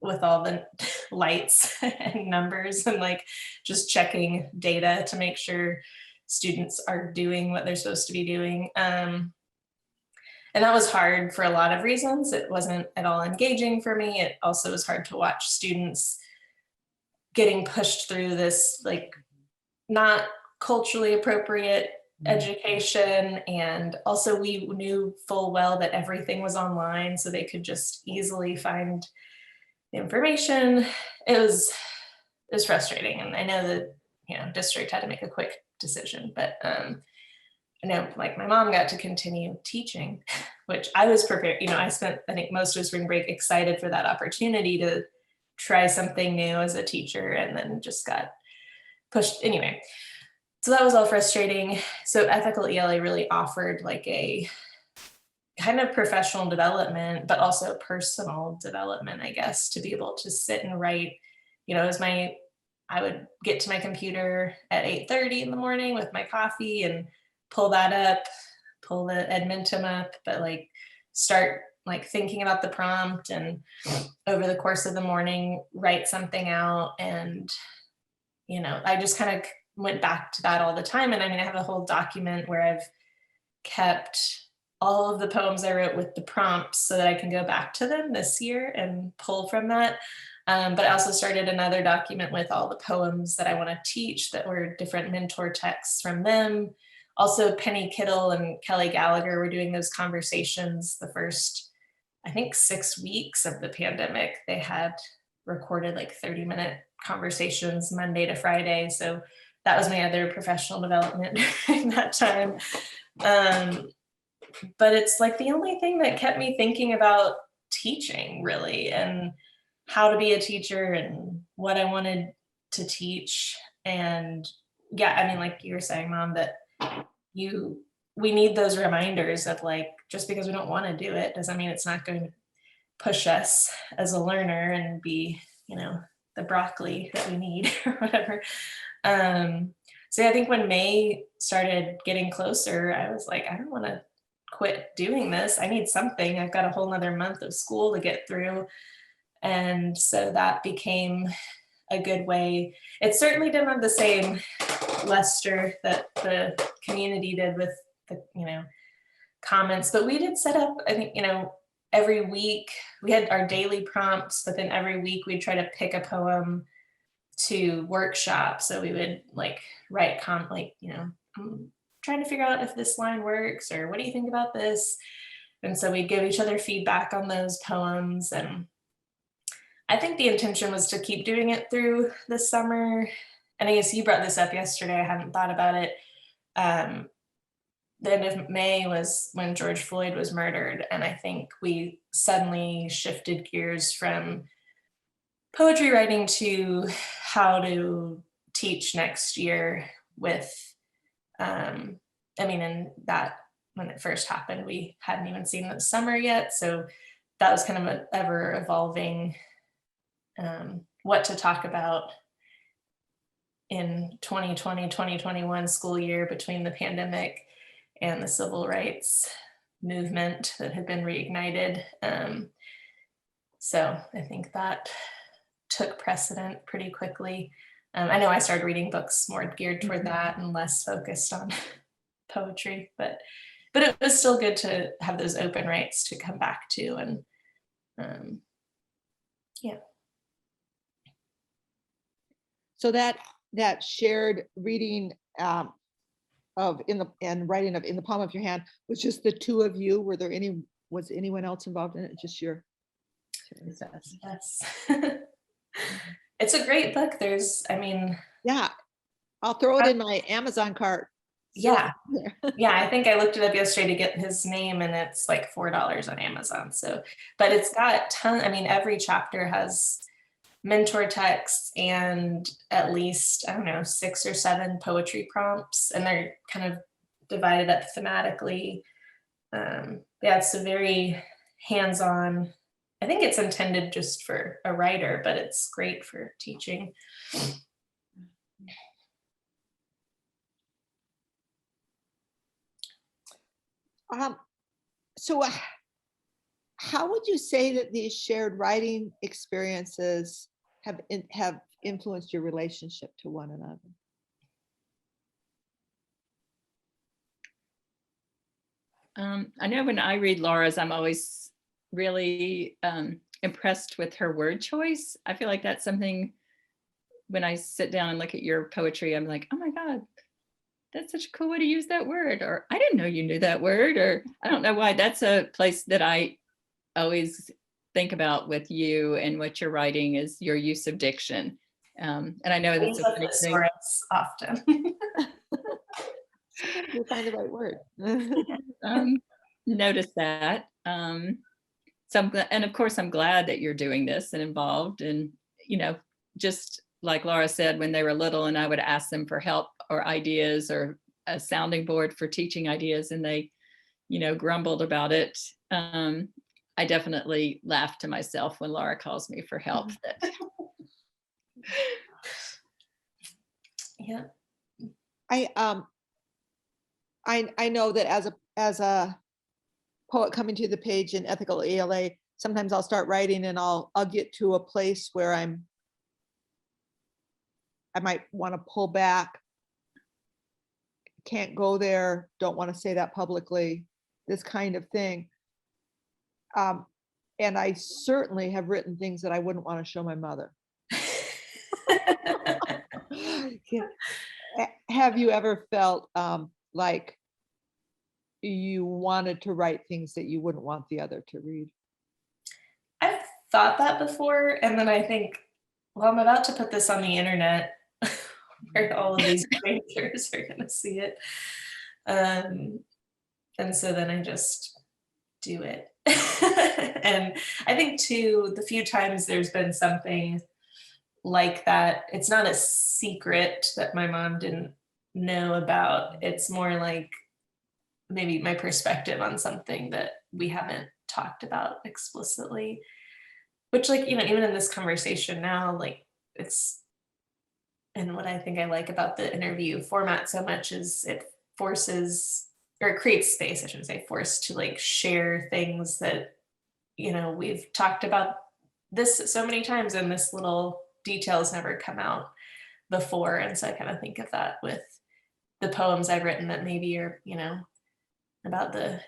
with all the lights and numbers and like just checking data to make sure students are doing what they're supposed to be doing. And that was hard for a lot of reasons. It wasn't at all engaging for me. It also was hard to watch students getting pushed through this like not culturally appropriate education. And also we knew full well that everything was online, so they could just easily find the information. It was frustrating. And I know that, district had to make a quick decision, but I know like my mom got to continue teaching, which I was prepared. I spent, I think, most of spring break excited for that opportunity to try something new as a teacher, and then just got pushed anyway. So that was all frustrating. So Ethical ELA really offered like a kind of professional development, but also personal development, I guess, to be able to sit and write. I would get to my computer at 8:30 in the morning with my coffee and pull that up, pull the Edmentum up, but like start like thinking about the prompt, and over the course of the morning, write something out. And, I just kind of went back to that all the time. And I have a whole document where I've kept all of the poems I wrote with the prompts so that I can go back to them this year and pull from that. But I also started another document with all the poems that I want to teach that were different mentor texts from them. Also, Penny Kittle and Kelly Gallagher were doing those conversations the first, I think, 6 weeks of the pandemic. They had recorded like 30-minute conversations Monday to Friday. So that was my other professional development during that time. But it's like the only thing that kept me thinking about teaching, really, and how to be a teacher and what I wanted to teach. And yeah, like you were saying, Mom, that we need those reminders of like, just because we don't want to do it doesn't mean it's not going to push us as a learner and be, the broccoli that we need or whatever. So I think when May started getting closer, I was like, I don't want to quit doing this. I need something. I've got a whole nother month of school to get through. And so that became a good way. It certainly didn't have the same luster that the community did with the, comments, but we did set up, I think, every week we had our daily prompts, but then every week we'd try to pick a poem to workshop. So we would like write I'm trying to figure out if this line works, or what do you think about this? And so we'd give each other feedback on those poems. And I think the intention was to keep doing it through the summer. And I guess you brought this up yesterday. I hadn't thought about it. The end of May was when George Floyd was murdered. And I think we suddenly shifted gears from poetry writing to how to teach next year with, and that when it first happened, we hadn't even seen the summer yet. So that was kind of an ever evolving what to talk about in 2020, 2021 school year between the pandemic and the civil rights movement that had been reignited. So I think that took precedent pretty quickly. I know I started reading books more geared toward that and less focused on poetry, but it was still good to have those open rights to come back to. And yeah. So that shared reading and writing of In the Palm of Your Hand was just the two of you. Was anyone else involved in it? Just your. Yes. It's a great book. Yeah, I'll throw it in my Amazon cart. Yeah. Yeah, I think I looked it up yesterday to get his name, and it's like $4 on Amazon. So, but it's got I mean, every chapter has mentor texts and at least, I don't know, 6 or 7 poetry prompts, and they're kind of divided up thematically. Yeah, it's a very hands-on. I think it's intended just for a writer, but it's great for teaching. So how would you say that these shared writing experiences have influenced your relationship to one another? I know when I read Laura's, I'm always really impressed with her word choice. I feel like that's something when I sit down and look at your poetry, I'm like, oh my God, that's such a cool way to use that word. Or I didn't know you knew that word. Or I don't know why. That's a place that I always think about with you and what you're writing is your use of diction. And I know that's a funny thing. Often. Sometimes you find the right word. Notice that. So and of course, I'm glad that you're doing this and involved. And, you know, just like Laura said, when they were little and I would ask them for help or ideas or a sounding board for teaching ideas and they, you know, grumbled about it. I definitely laugh to myself when Laura calls me for help. Yeah. I know that as a poet coming to the page in ethical ELA, sometimes I'll start writing and I'll get to a place where I might want to pull back, can't go there, don't want to say that publicly, this kind of thing. And I certainly have written things that I wouldn't want to show my mother. Have you ever felt like you wanted to write things that you wouldn't want the other to read? I've thought that before, and then I think, well, I'm about to put this on the internet where all of these strangers are going to see it. And so then I just do it. And I think too, the few times there's been something like that, it's not a secret that my mom didn't know about. It's more like maybe my perspective on something that we haven't talked about explicitly, which, like, you know, even in this conversation now, like, it's, and what I think I like about the interview format so much is it forces, or it creates space, I shouldn't say force, to like share things that, you know, we've talked about this so many times and this little details never come out before. And so I kind of think of that with the poems I've written that maybe are, you know, about the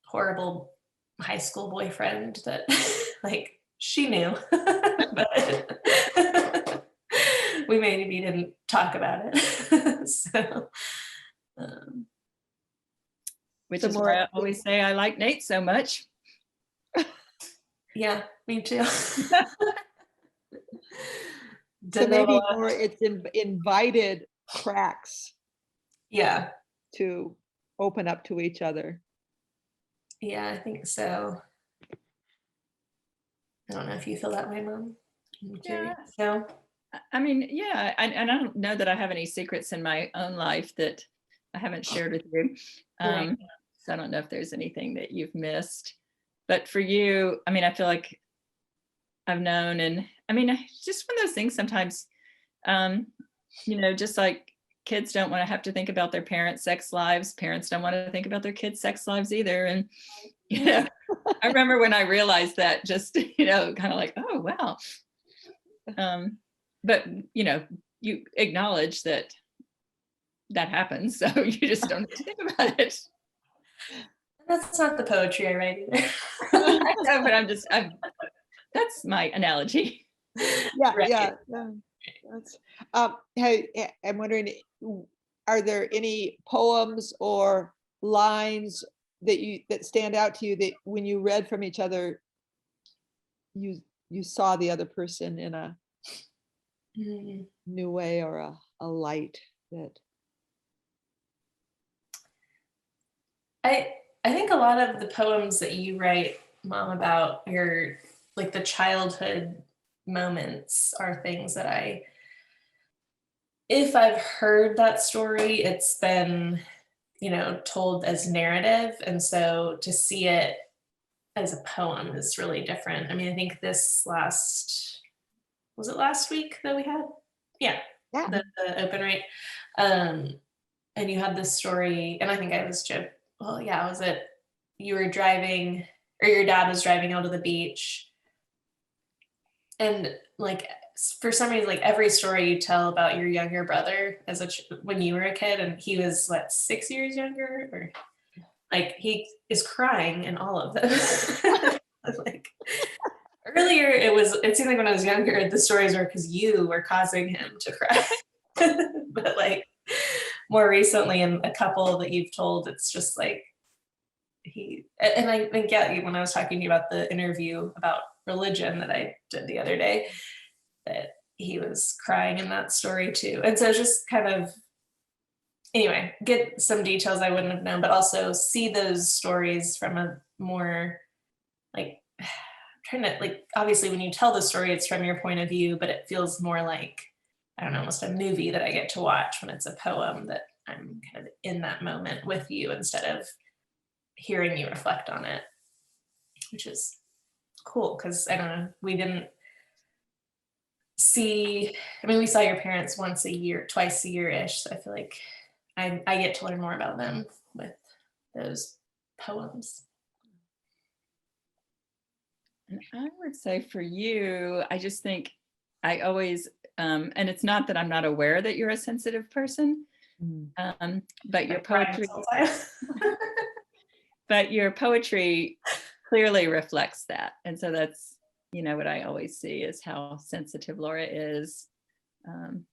horrible high school boyfriend that like she knew, but we maybe didn't talk about it. So, which is why I always say I like Nate so much. Yeah, me too. So maybe more it's invited cracks. Yeah. To open up to each other. Yeah, I think so. I don't know if you feel that way, Mom. Yeah. So, I mean, yeah, and I don't know that I have any secrets in my own life that I haven't shared with you. Right. So I don't know if there's anything that you've missed. But for you, I mean, I feel like I've known, and I mean, just one of those things sometimes, you know, just like kids don't want to have to think about their parents' sex lives. Parents don't want to think about their kids' sex lives either. And, you know, I remember when I realized that, just, you know, kind of like, oh, wow. But, you know, you acknowledge that that happens. So you just don't have to think about it. That's not the poetry I write either. I know, but that's my analogy. Yeah, right. Yeah. That's, hey, I'm wondering, are there any poems or lines that stand out to you that when you read from each other, you saw the other person in a new way or a light that? I think a lot of the poems that you write, Mom, about your like the childhood moments are things that if I've heard that story, it's been, told as narrative. And so to see it as a poem is really different. I mean, I think was it last week that we had? Yeah, Yeah. the open rate. And you had this story, and I think I was joking. Well, yeah, was it you were driving, or your dad was driving out to the beach, and like for some reason, like every story you tell about your younger brother when you were a kid, and he was what, 6 years younger, or like he is crying in all of them. Like earlier, it seemed like when I was younger, the stories were because you were causing him to cry. But like more recently, in a couple that you've told, it's just like and I think, yeah, when I was talking to you about the interview about religion that I did the other day, that he was crying in that story too. And so just kind of, anyway, get some details I wouldn't have known, but also see those stories from a more like, trying to, like, obviously when you tell the story, it's from your point of view, but it feels more like, I don't know, almost a movie that I get to watch when it's a poem, that I'm kind of in that moment with you instead of hearing you reflect on it, which is cool. Because I don't know, we didn't see, I mean, we saw your parents once a year, twice a year-ish. So I feel like I get to learn more about them with those poems. And I would say for you, I just think I always, and it's not that I'm not aware that you're a sensitive person, but your poetry clearly reflects that. And so that's, what I always see is how sensitive Laura is. I'm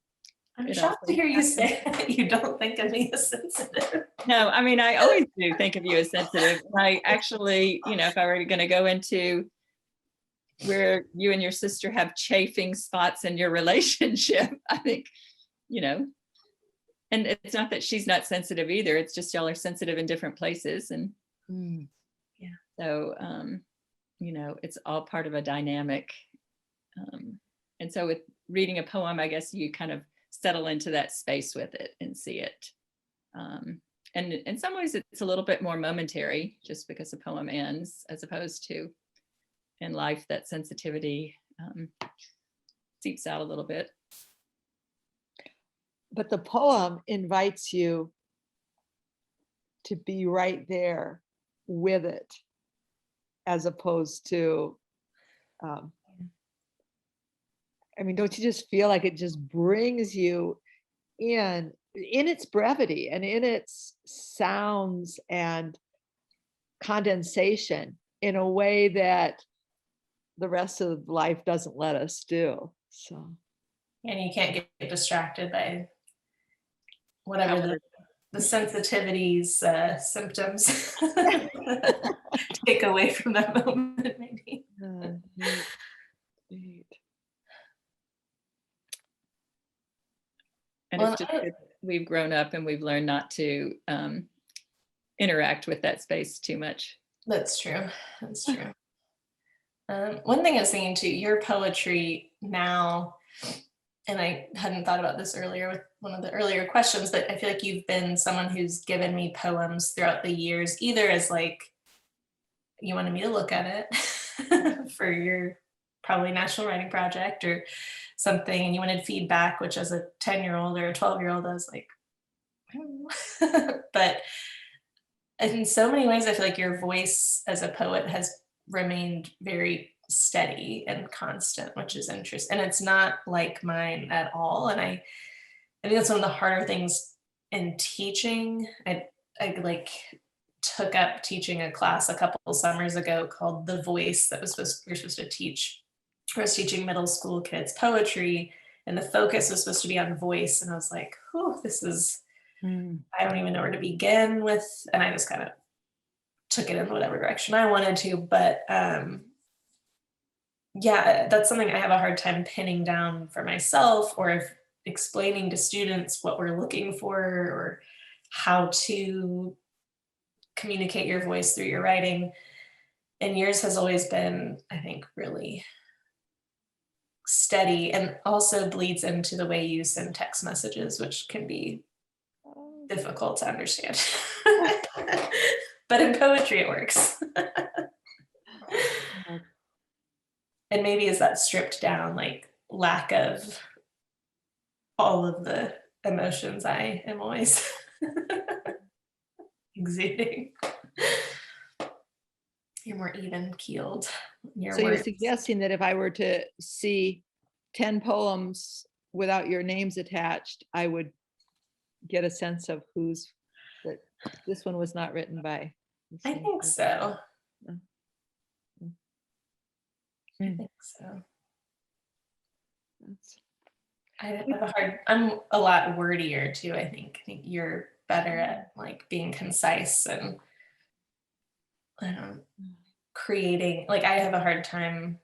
shocked to hear you say that you don't think of me as sensitive. No, I mean, I always do think of you as sensitive. I actually, if I were going to go into where you and your sister have chafing spots in your relationship, I think, and it's not that she's not sensitive either. It's just y'all are sensitive in different places. And yeah, so, it's all part of a dynamic. And so with reading a poem, I guess you kind of settle into that space with it and see it. And in some ways it's a little bit more momentary just because the poem ends, as opposed to in life that sensitivity seeps out a little bit. But the poem invites you to be right there with it, as opposed to, I mean, don't you just feel like it just brings you in its brevity and in its sounds and condensation in a way that the rest of life doesn't let us do. So, and you can't get distracted by whatever the sensitivity's symptoms take away from that moment, maybe. Neat. And it's just we've grown up and we've learned not to interact with that space too much. That's true. That's true. One thing I was thinking too, your poetry now, and I hadn't thought about this earlier with one of the earlier questions, but I feel like you've been someone who's given me poems throughout the years, either as like, you wanted me to look at it for your probably national writing project or something, and you wanted feedback, which as a 10-year-old or a 12-year-old, I was like, I don't know. But in so many ways, I feel like your voice as a poet has remained very steady and constant, which is interesting. And it's not like mine at all. And I think that's one of the harder things in teaching. I like took up teaching a class a couple of summers ago called The Voice that you're supposed to teach. I was teaching middle school kids poetry, and the focus was supposed to be on voice. And I was like, oh, this is, I don't even know where to begin with. And I just kind of took it in whatever direction I wanted to. But yeah, that's something I have a hard time pinning down for myself, or if explaining to students what we're looking for or how to communicate your voice through your writing. And yours has always been, I think, really steady, and also bleeds into the way you send text messages, which can be difficult to understand. But in poetry, it works. And maybe is that stripped down, like lack of all of the emotions I am always exuding. You're more even keeled. So you're suggesting that if I were to see 10 poems without your names attached, I would get a sense of that this one was not written by. I think so. I think so. I have I'm a lot wordier too, I think. I think you're better at like being concise and creating, like I have a hard time.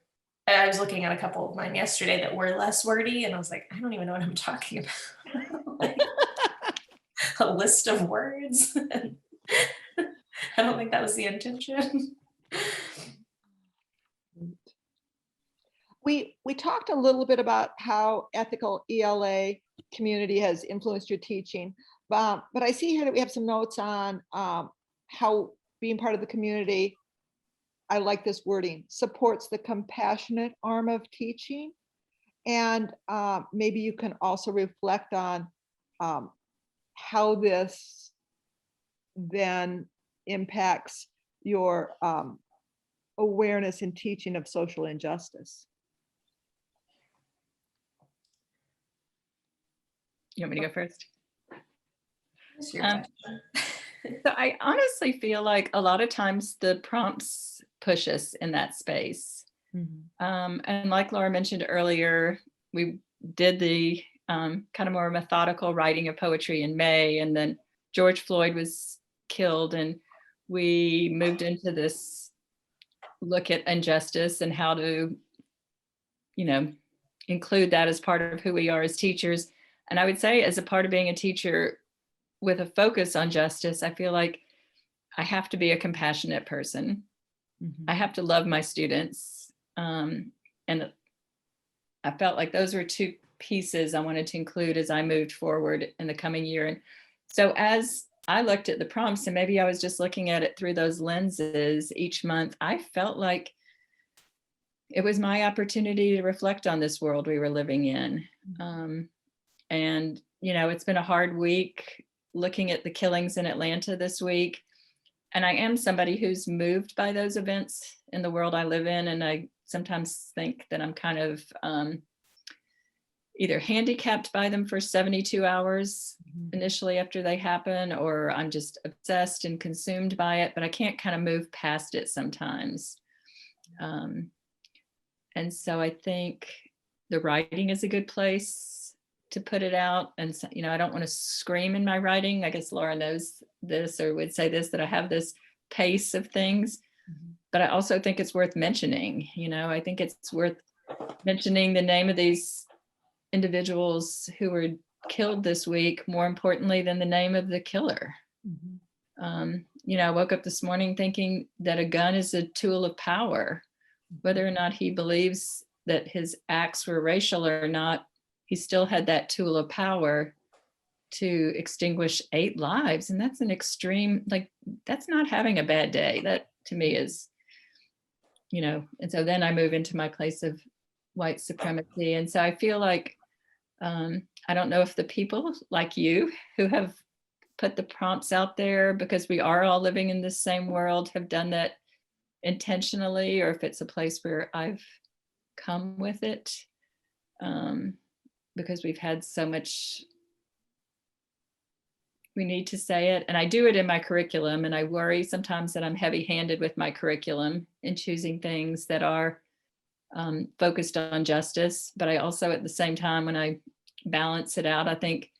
I was looking at a couple of mine yesterday that were less wordy, and I was like, I don't even know what I'm talking about. Like, a list of words. I don't think that was the intention. We talked a little bit about how ethical ELA community has influenced your teaching, but I see here that we have some notes on how being part of the community, I like this wording, supports the compassionate arm of teaching. And maybe you can also reflect on how this then impacts your awareness and teaching of social injustice. You want me to go first? What's your question? So I honestly feel like a lot of times the prompts push us in that space. And like Laura mentioned earlier, we did the kind of more methodical writing of poetry in May, and then George Floyd was killed, and we moved into this look at injustice and how to, include that as part of who we are as teachers. And I would say, as a part of being a teacher with a focus on justice, I feel like I have to be a compassionate person. I have to love my students. And I felt like those were two pieces I wanted to include as I moved forward in the coming year. And so as I looked at the prompts, and maybe I was just looking at it through those lenses each month, I felt like it was my opportunity to reflect on this world we were living in. And, it's been a hard week looking at the killings in Atlanta this week. And I am somebody who's moved by those events in the world I live in. And I sometimes think that I'm kind of either handicapped by them for 72 hours initially after they happen, or I'm just obsessed and consumed by it, but I can't kind of move past it sometimes. And so I think the writing is a good place to put it out. And, I don't want to scream in my writing. I guess Laura knows this, or would say this, that I have this pace of things, but I also think it's worth mentioning. I think it's worth mentioning the name of these individuals who were killed this week, more importantly than the name of the killer. I woke up this morning thinking that a gun is a tool of power. Whether or not he believes that his acts were racial or not, he still had that tool of power to extinguish 8 lives. And that's an extreme, that's not having a bad day. That to me is, and so then I move into my place of white supremacy. And so I feel like, I don't know if the people like you who have put the prompts out there, because we are all living in the same world, have done that intentionally, or if it's a place where I've come with it, because we've had so much, we need to say it. And I do it in my curriculum, and I worry sometimes that I'm heavy-handed with my curriculum in choosing things that are focused on justice. But I also, at the same time, when I balance it out, I think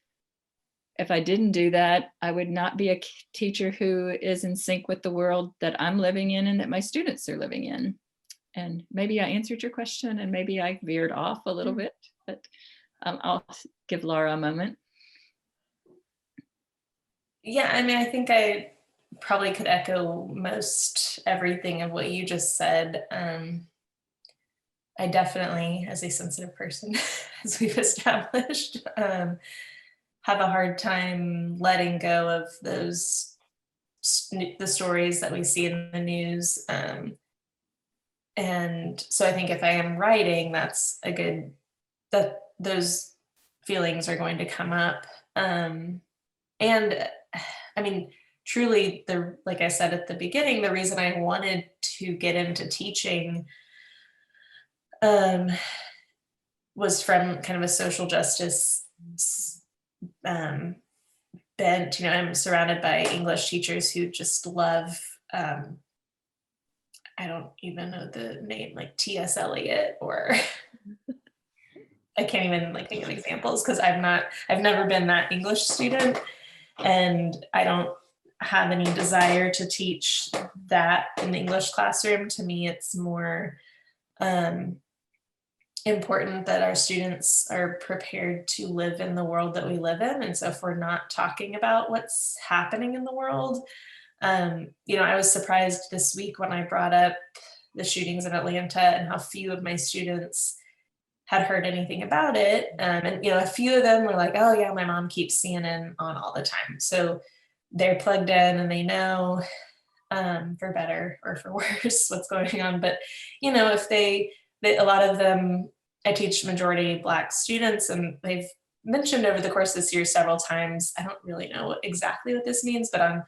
if I didn't do that, I would not be a teacher who is in sync with the world that I'm living in and that my students are living in. And maybe I answered your question, and maybe I veered off a little bit, but I'll give Laura a moment. Yeah, I mean, I think I probably could echo most everything of what you just said. I definitely, as a sensitive person, as we've established, have a hard time letting go of those the stories that we see in the news. And so I think if I am writing, that's a good, that those feelings are going to come up. And I mean, truly, like I said at the beginning, the reason I wanted to get into teaching was from kind of a social justice bent. You know, I'm surrounded by English teachers who just love, I don't even know the name, like T.S. Eliot, or I can't even like think of examples because I've never been that English student, and I don't have any desire to teach that in the English classroom. To me, it's more important that our students are prepared to live in the world that we live in. And so if we're not talking about what's happening in the world, you know, I was surprised this week when I brought up the shootings in Atlanta and how few of my students had heard anything about it. And, you know, a few of them were like, oh yeah, my mom keeps CNN on all the time. So they're plugged in and they know, for better or for worse, what's going on. But, you know, if a lot of them, I teach majority Black students, and they've mentioned over the course of this year several times, I don't really know exactly what this means, but on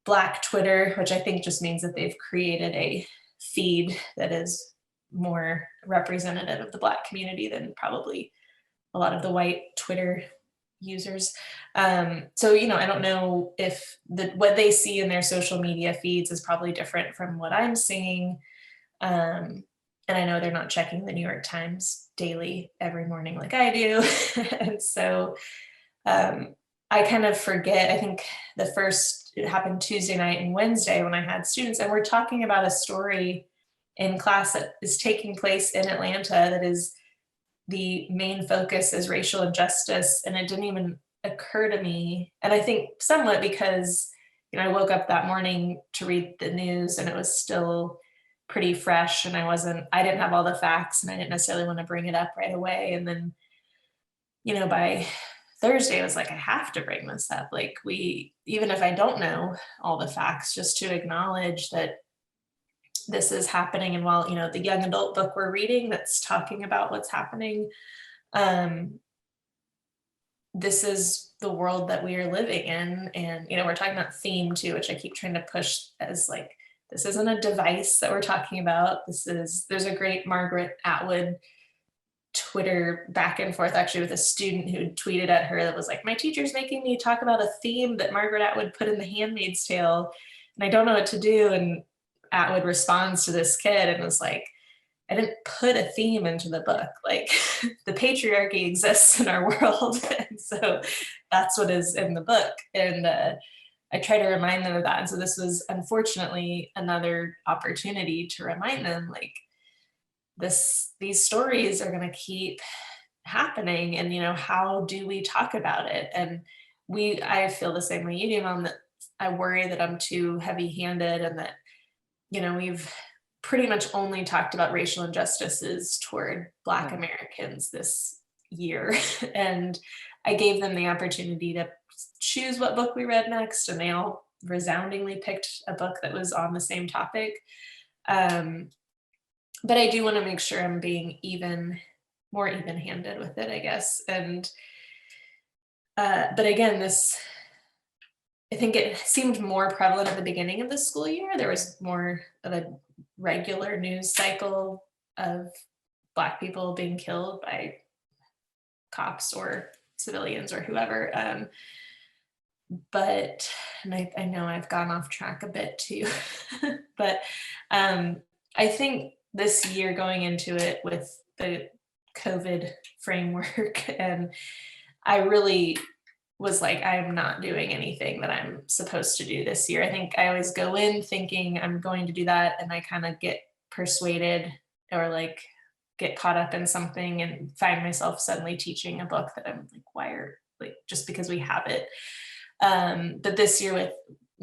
Black Twitter, which I think just means that they've created a feed that is more representative of the Black community than probably a lot of the white Twitter users. So, you know, I don't know if what they see in their social media feeds is probably different from what I'm seeing. And I know they're not checking the New York Times daily every morning like I do. And so I kind of forget, I think it happened Tuesday night and Wednesday when I had students, and we're talking about a story in class that is taking place in Atlanta that is the main focus is racial injustice. And it didn't even occur to me. And I think somewhat because, you know, I woke up that morning to read the news and it was still pretty fresh, and I didn't have all the facts, and I didn't necessarily want to bring it up right away. And then, you know, by Thursday, I was like, I have to bring this up. Like, even if I don't know all the facts, just to acknowledge that this is happening. And while, you know, the young adult book we're reading that's talking about what's happening, this is the world that we are living in. And, you know, we're talking about theme too, which I keep trying to push as like, this isn't a device that we're talking about. There's a great Margaret Atwood Twitter back and forth actually with a student who tweeted at her that was like, my teacher's making me talk about a theme that Margaret Atwood put in The Handmaid's Tale, and I don't know what to do. And Atwood responds to this kid and was like, I didn't put a theme into the book. Like, the patriarchy exists in our world. And so that's what is in the book. And I try to remind them of that. And so this was unfortunately another opportunity to remind them, like, these stories are going to keep happening. And, you know, how do we talk about it? And I feel the same way you do, Mom, that I worry that I'm too heavy-handed, and that, you know, we've pretty much only talked about racial injustices toward Black Americans this year. And I gave them the opportunity to choose what book we read next, and they all resoundingly picked a book that was on the same topic. But I do want to make sure I'm being more even-handed with it, I guess. And but again, I think it seemed more prevalent at the beginning of the school year. There was more of a regular news cycle of Black people being killed by cops or civilians or whoever. But, and I know I've gone off track a bit too, but I think this year going into it with the COVID framework, and I really was like, I'm not doing anything that I'm supposed to do this year. I think I always go in thinking I'm going to do that, and I kind of get persuaded or like get caught up in something and find myself suddenly teaching a book that I'm like, why are, like, just because we have it. But this year with,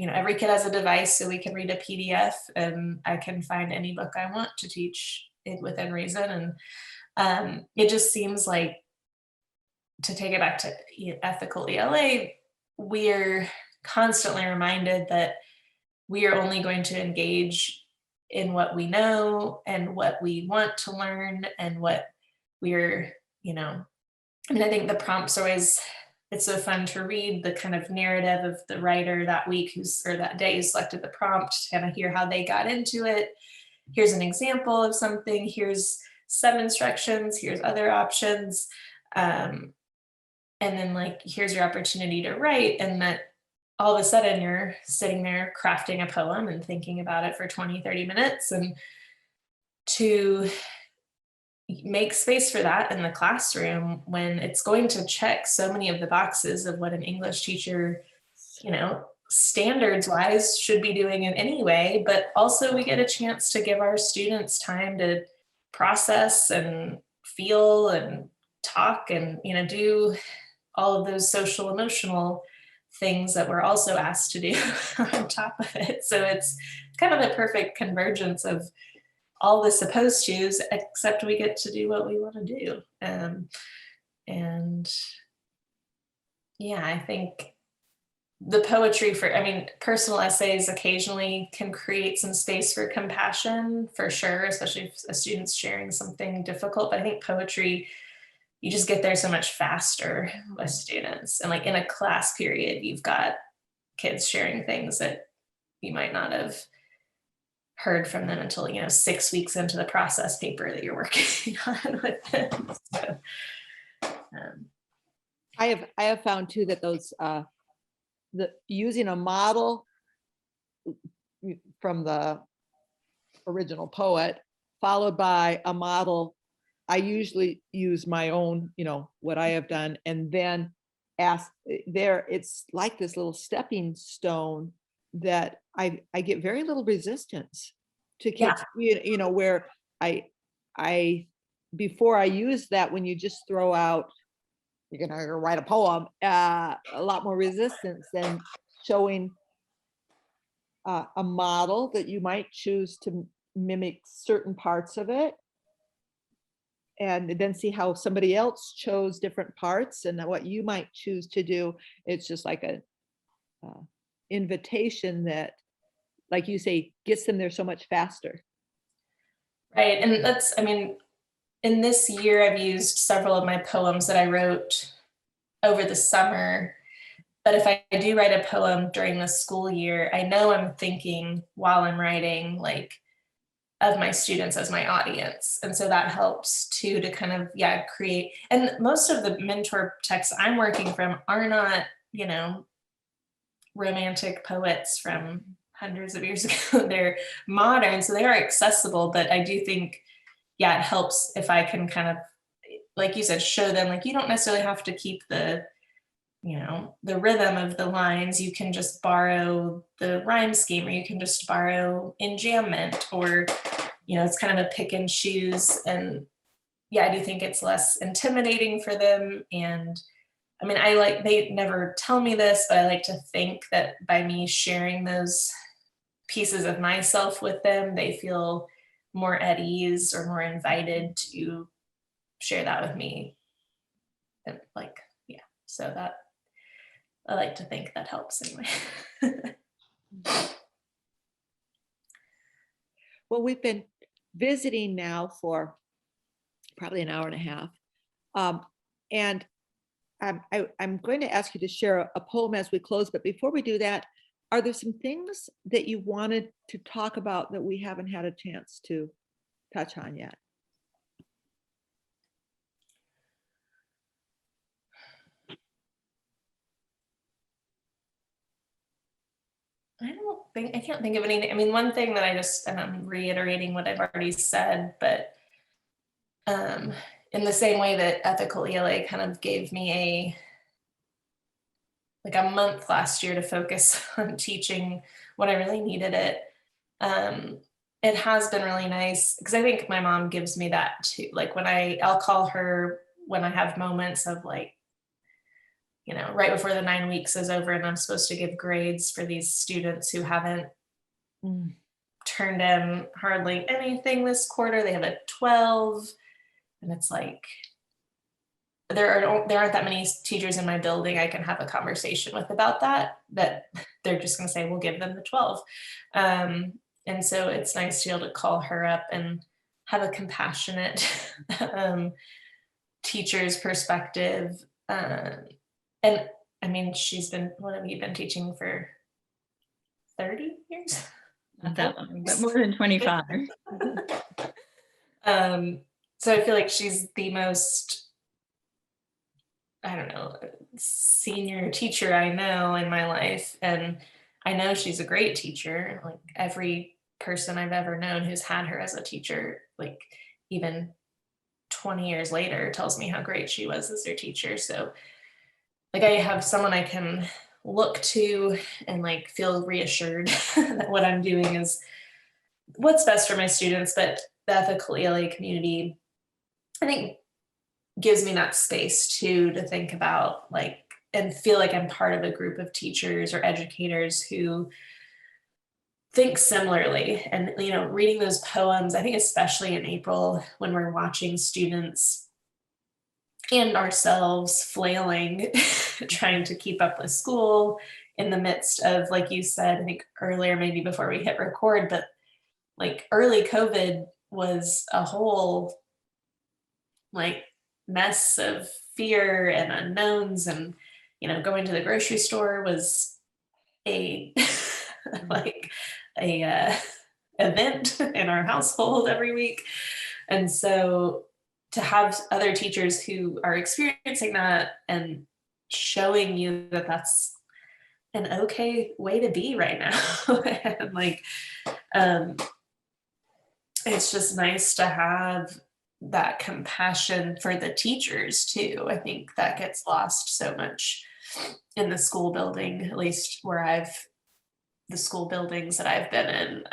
every kid has a device, so we can read a PDF and I can find any book I want to teach it within reason. And it just seems like, to take it back to ethical ELA, we're constantly reminded that we are only going to engage in what we know and what we want to learn and what we're, I think the prompts always, it's so fun to read the kind of narrative of the writer that week or that day who selected the prompt, to kind of hear how they got into it. Here's an example of something, here's some instructions, here's other options. And then like, here's your opportunity to write. And that all of a sudden you're sitting there crafting a poem and thinking about it for 20, 30 minutes. And to make space for that in the classroom when it's going to check so many of the boxes of what an English teacher, standards wise should be doing in any way, but also we get a chance to give our students time to process and feel and talk and, do all of those social emotional things that we're also asked to do on top of it. So it's kind of the perfect convergence of all the supposed to's, except we get to do what we want to do. And yeah, I think the poetry personal essays occasionally can create some space for compassion, for sure, especially if a student's sharing something difficult. But I think poetry, you just get there so much faster with students. And like in a class period, you've got kids sharing things that you might not have heard from them until 6 weeks into the process paper that you're working on with them. So, I have found too that those using a model from the original poet followed by a model, I usually use my own, what I have done, and then ask there. It's like this little stepping stone that I get very little resistance to kids, where I before I use that, when you just throw out, you're gonna write a poem, a lot more resistance than showing a model that you might choose to mimic certain parts of it, and then see how somebody else chose different parts and what you might choose to do. It's just like a invitation that, like you say, gets them there so much faster. Right. And that's, in this year, I've used several of my poems that I wrote over the summer. But if I do write a poem during the school year, I know I'm thinking while I'm writing, like, of my students as my audience. And so that helps too, to kind of, create. And most of the mentor texts I'm working from are not, romantic poets from hundreds of years ago. They're modern, so they are accessible. But I do think, it helps if I can kind of, like you said, show them, like, you don't necessarily have to keep the rhythm of the lines. You can just borrow the rhyme scheme, or you can just borrow enjambment, or, it's kind of a pick and choose. And I do think it's less intimidating for them. And they never tell me this, but I like to think that by me sharing those pieces of myself with them, they feel more at ease or more invited to share that with me. And so that, I like to think that helps anyway. Well, we've been visiting now for probably an hour and a half. And I'm going to ask you to share a poem as we close, but before we do that, are there some things that you wanted to talk about that we haven't had a chance to touch on yet? I can't think of anything. One thing that and I'm reiterating what I've already said, but in the same way that ethical ELA kind of gave me a month last year to focus on teaching when I really needed it. It has been really nice, because I think my mom gives me that too. Like, when I'll call her when I have moments of right before the 9 weeks is over and I'm supposed to give grades for these students who haven't turned in hardly anything this quarter. They have a 12, and it's like, there aren't that many teachers in my building I can have a conversation with about that they're just going to say, we'll give them the 12. And so it's nice to be able to call her up and have a compassionate teacher's perspective. And I mean, what have you been teaching for 30 years? Not that long, but more than 25. So I feel like she's the most, I don't know, senior teacher I know in my life. And I know she's a great teacher. Like every person I've ever known who's had her as a teacher, like even 20 years later, tells me how great she was as their teacher. So like I have someone I can look to and like feel reassured that what I'm doing is what's best for my students. But the ethical ELA community, I think, gives me that space too, to think about like, and feel like I'm part of a group of teachers or educators who think similarly. And, reading those poems, I think especially in April when we're watching students and ourselves flailing, trying to keep up with school in the midst of, like you said, I think earlier, maybe before we hit record, but like early COVID was a whole like mess of fear and unknowns, and going to the grocery store was a event in our household every week. And so to have other teachers who are experiencing that and showing you that that's an okay way to be right now. And like it's just nice to have that compassion for the teachers too. I think that gets lost so much in the school building, at least where the school buildings that I've been in.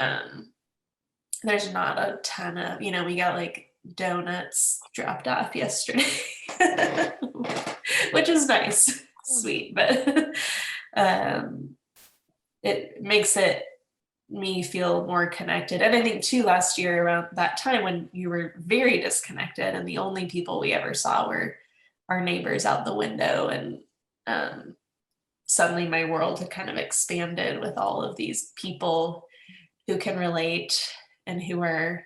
There's not a ton of, we got like donuts dropped off yesterday, which is nice, sweet, but it makes me feel more connected. And I think too, last year around that time when you were very disconnected and the only people we ever saw were our neighbors out the window, and suddenly my world had kind of expanded with all of these people who can relate and who are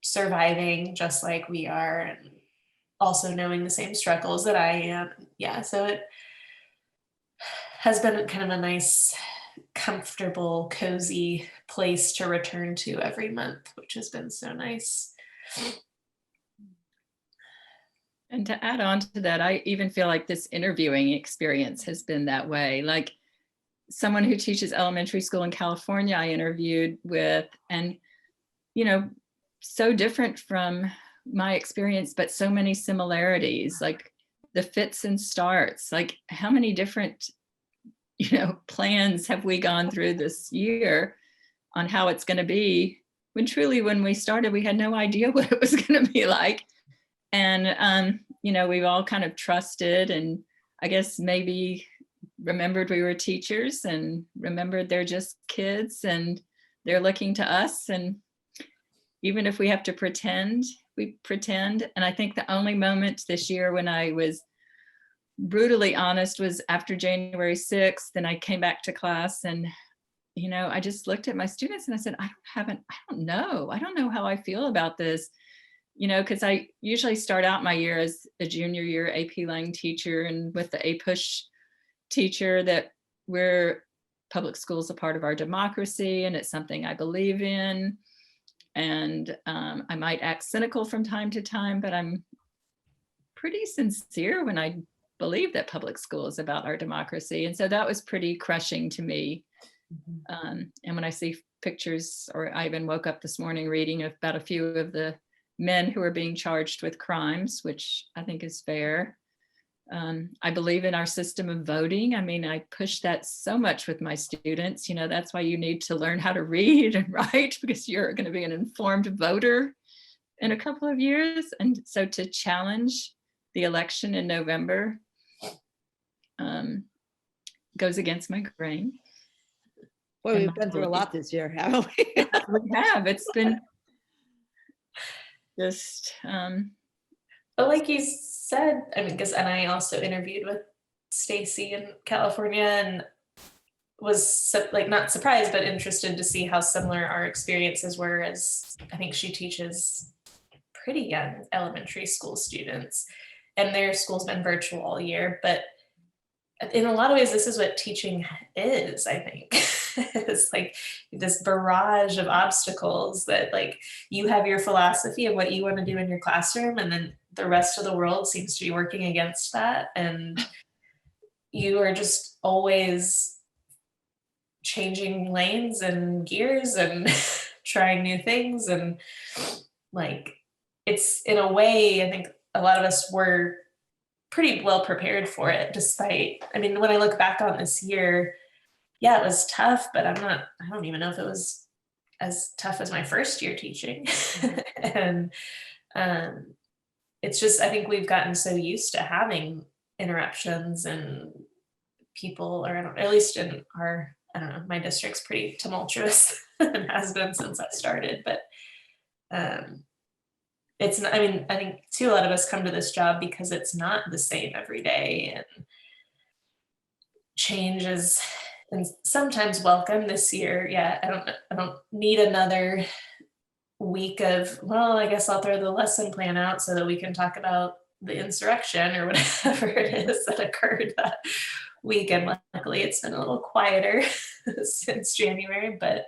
surviving just like we are, and also knowing the same struggles that I am. Yeah, so it has been kind of a nice, comfortable, cozy place to return to every month, which has been so nice. And to add on to that, I even feel like this interviewing experience has been that way. Like someone who teaches elementary school in California, I interviewed with, and, so different from my experience, but so many similarities, like the fits and starts, like how many different, plans have we gone through this year on how it's going to be, when truly when we started, we had no idea what it was going to be like. And, we've all kind of trusted, and I guess maybe remembered we were teachers and remembered they're just kids and they're looking to us. And even if we have to pretend, we pretend. And I think the only moment this year when I was brutally honest was after January 6th. And I came back to class and, I just looked at my students and I said, I don't know how I feel about this. Because I usually start out my year as a junior year AP Lang teacher, and with the APUSH teacher that public school is a part of our democracy and it's something I believe in. And I might act cynical from time to time, but I'm pretty sincere when I believe that public school is about our democracy. And so that was pretty crushing to me. And when I see pictures, or I even woke up this morning reading about a few of the men who are being charged with crimes, which I think is fair. I believe in our system of voting. I mean, I push that so much with my students. That's why you need to learn how to read and write, because you're going to be an informed voter in a couple of years. And so to challenge the election in November, goes against my grain. Well, And we've been through a lot this year, haven't we? We have. It's been just, But like you said, I mean, and I also interviewed with Stacy in California and was like not surprised, but interested to see how similar our experiences were, as I think she teaches pretty young elementary school students, and their school's been virtual all year. But in a lot of ways, this is what teaching is, I think. It's like this barrage of obstacles that like you have your philosophy of what you want to do in your classroom, and then the rest of the world seems to be working against that. And you are just always changing lanes and gears and trying new things. And like, it's in a way, I think a lot of us were pretty well prepared for it, despite, I mean, when I look back on this year, yeah, it was tough, but I don't even know if it was as tough as my first year teaching. And it's just, I think we've gotten so used to having interruptions and people, or at least in our, I don't know, my district's pretty tumultuous and has been since I started, but it's not, I mean, I think too, a lot of us come to this job because it's not the same every day, and change is and sometimes welcome. This year, yeah, I don't need another week of, well, I guess I'll throw the lesson plan out so that we can talk about the insurrection or whatever it is that occurred that week. And luckily it's been a little quieter since January, but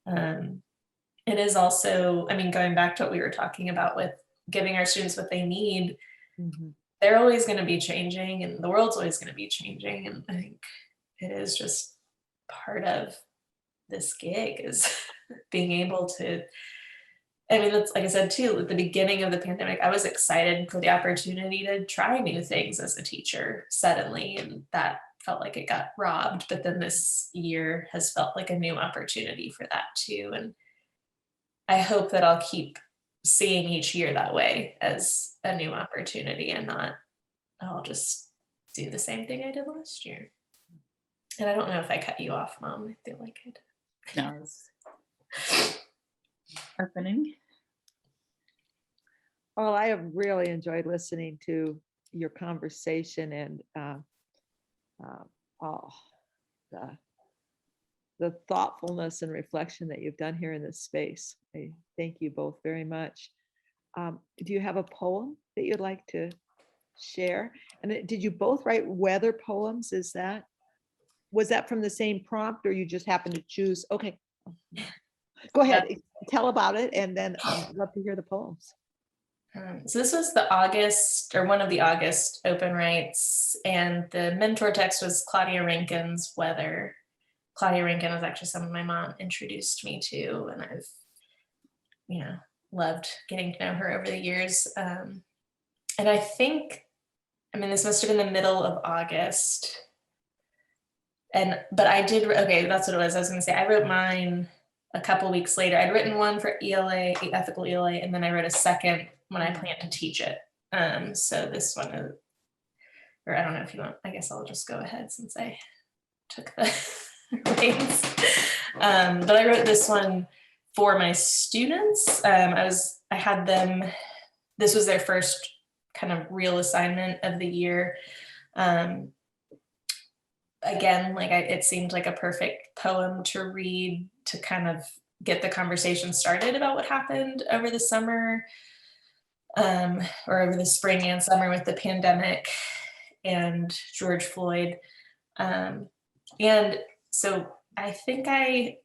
it is also, I mean, going back to what we were talking about with giving our students what they need, they're always going to be changing, and the world's always going to be changing. And I think it is just part of this gig is being able to, I mean, that's like I said too, at the beginning of the pandemic, I was excited for the opportunity to try new things as a teacher suddenly, and that felt like it got robbed. But then this year has felt like a new opportunity for that too. And I hope that I'll keep seeing each year that way, as a new opportunity, and not, I'll just do the same thing I did last year. And I don't know if I cut you off, Mom. I feel like I did. no, it's happening. Well, I have really enjoyed listening to your conversation and the thoughtfulness and reflection that you've done here in this space. I thank you both very much. Do you have a poem that you'd like to share? And did you both write weather poems? Was that from the same prompt, or you just happened to choose? Okay, go ahead, tell about it, and then I'd love to hear the poems. So this was the August, or one of the August open rights, and the mentor text was Claudia Rankin's Weather. Claudia Rankin was actually someone my mom introduced me to, and I've, loved getting to know her over the years. And I think, I mean, this must have been the middle of August. But I did, okay, that's what it was. I was gonna say, I wrote mine a couple weeks later. I'd written one for ELA, ethical ELA, and then I wrote a second when I planned to teach it. So this one is, or I don't know if you want, I guess I'll just go ahead since I took the reins. But I wrote this one for my students. I had them, this was their first kind of real assignment of the year. Again, like it seemed like a perfect poem to read to kind of get the conversation started about what happened over the summer, or over the spring and summer with the pandemic and George Floyd. And so I think I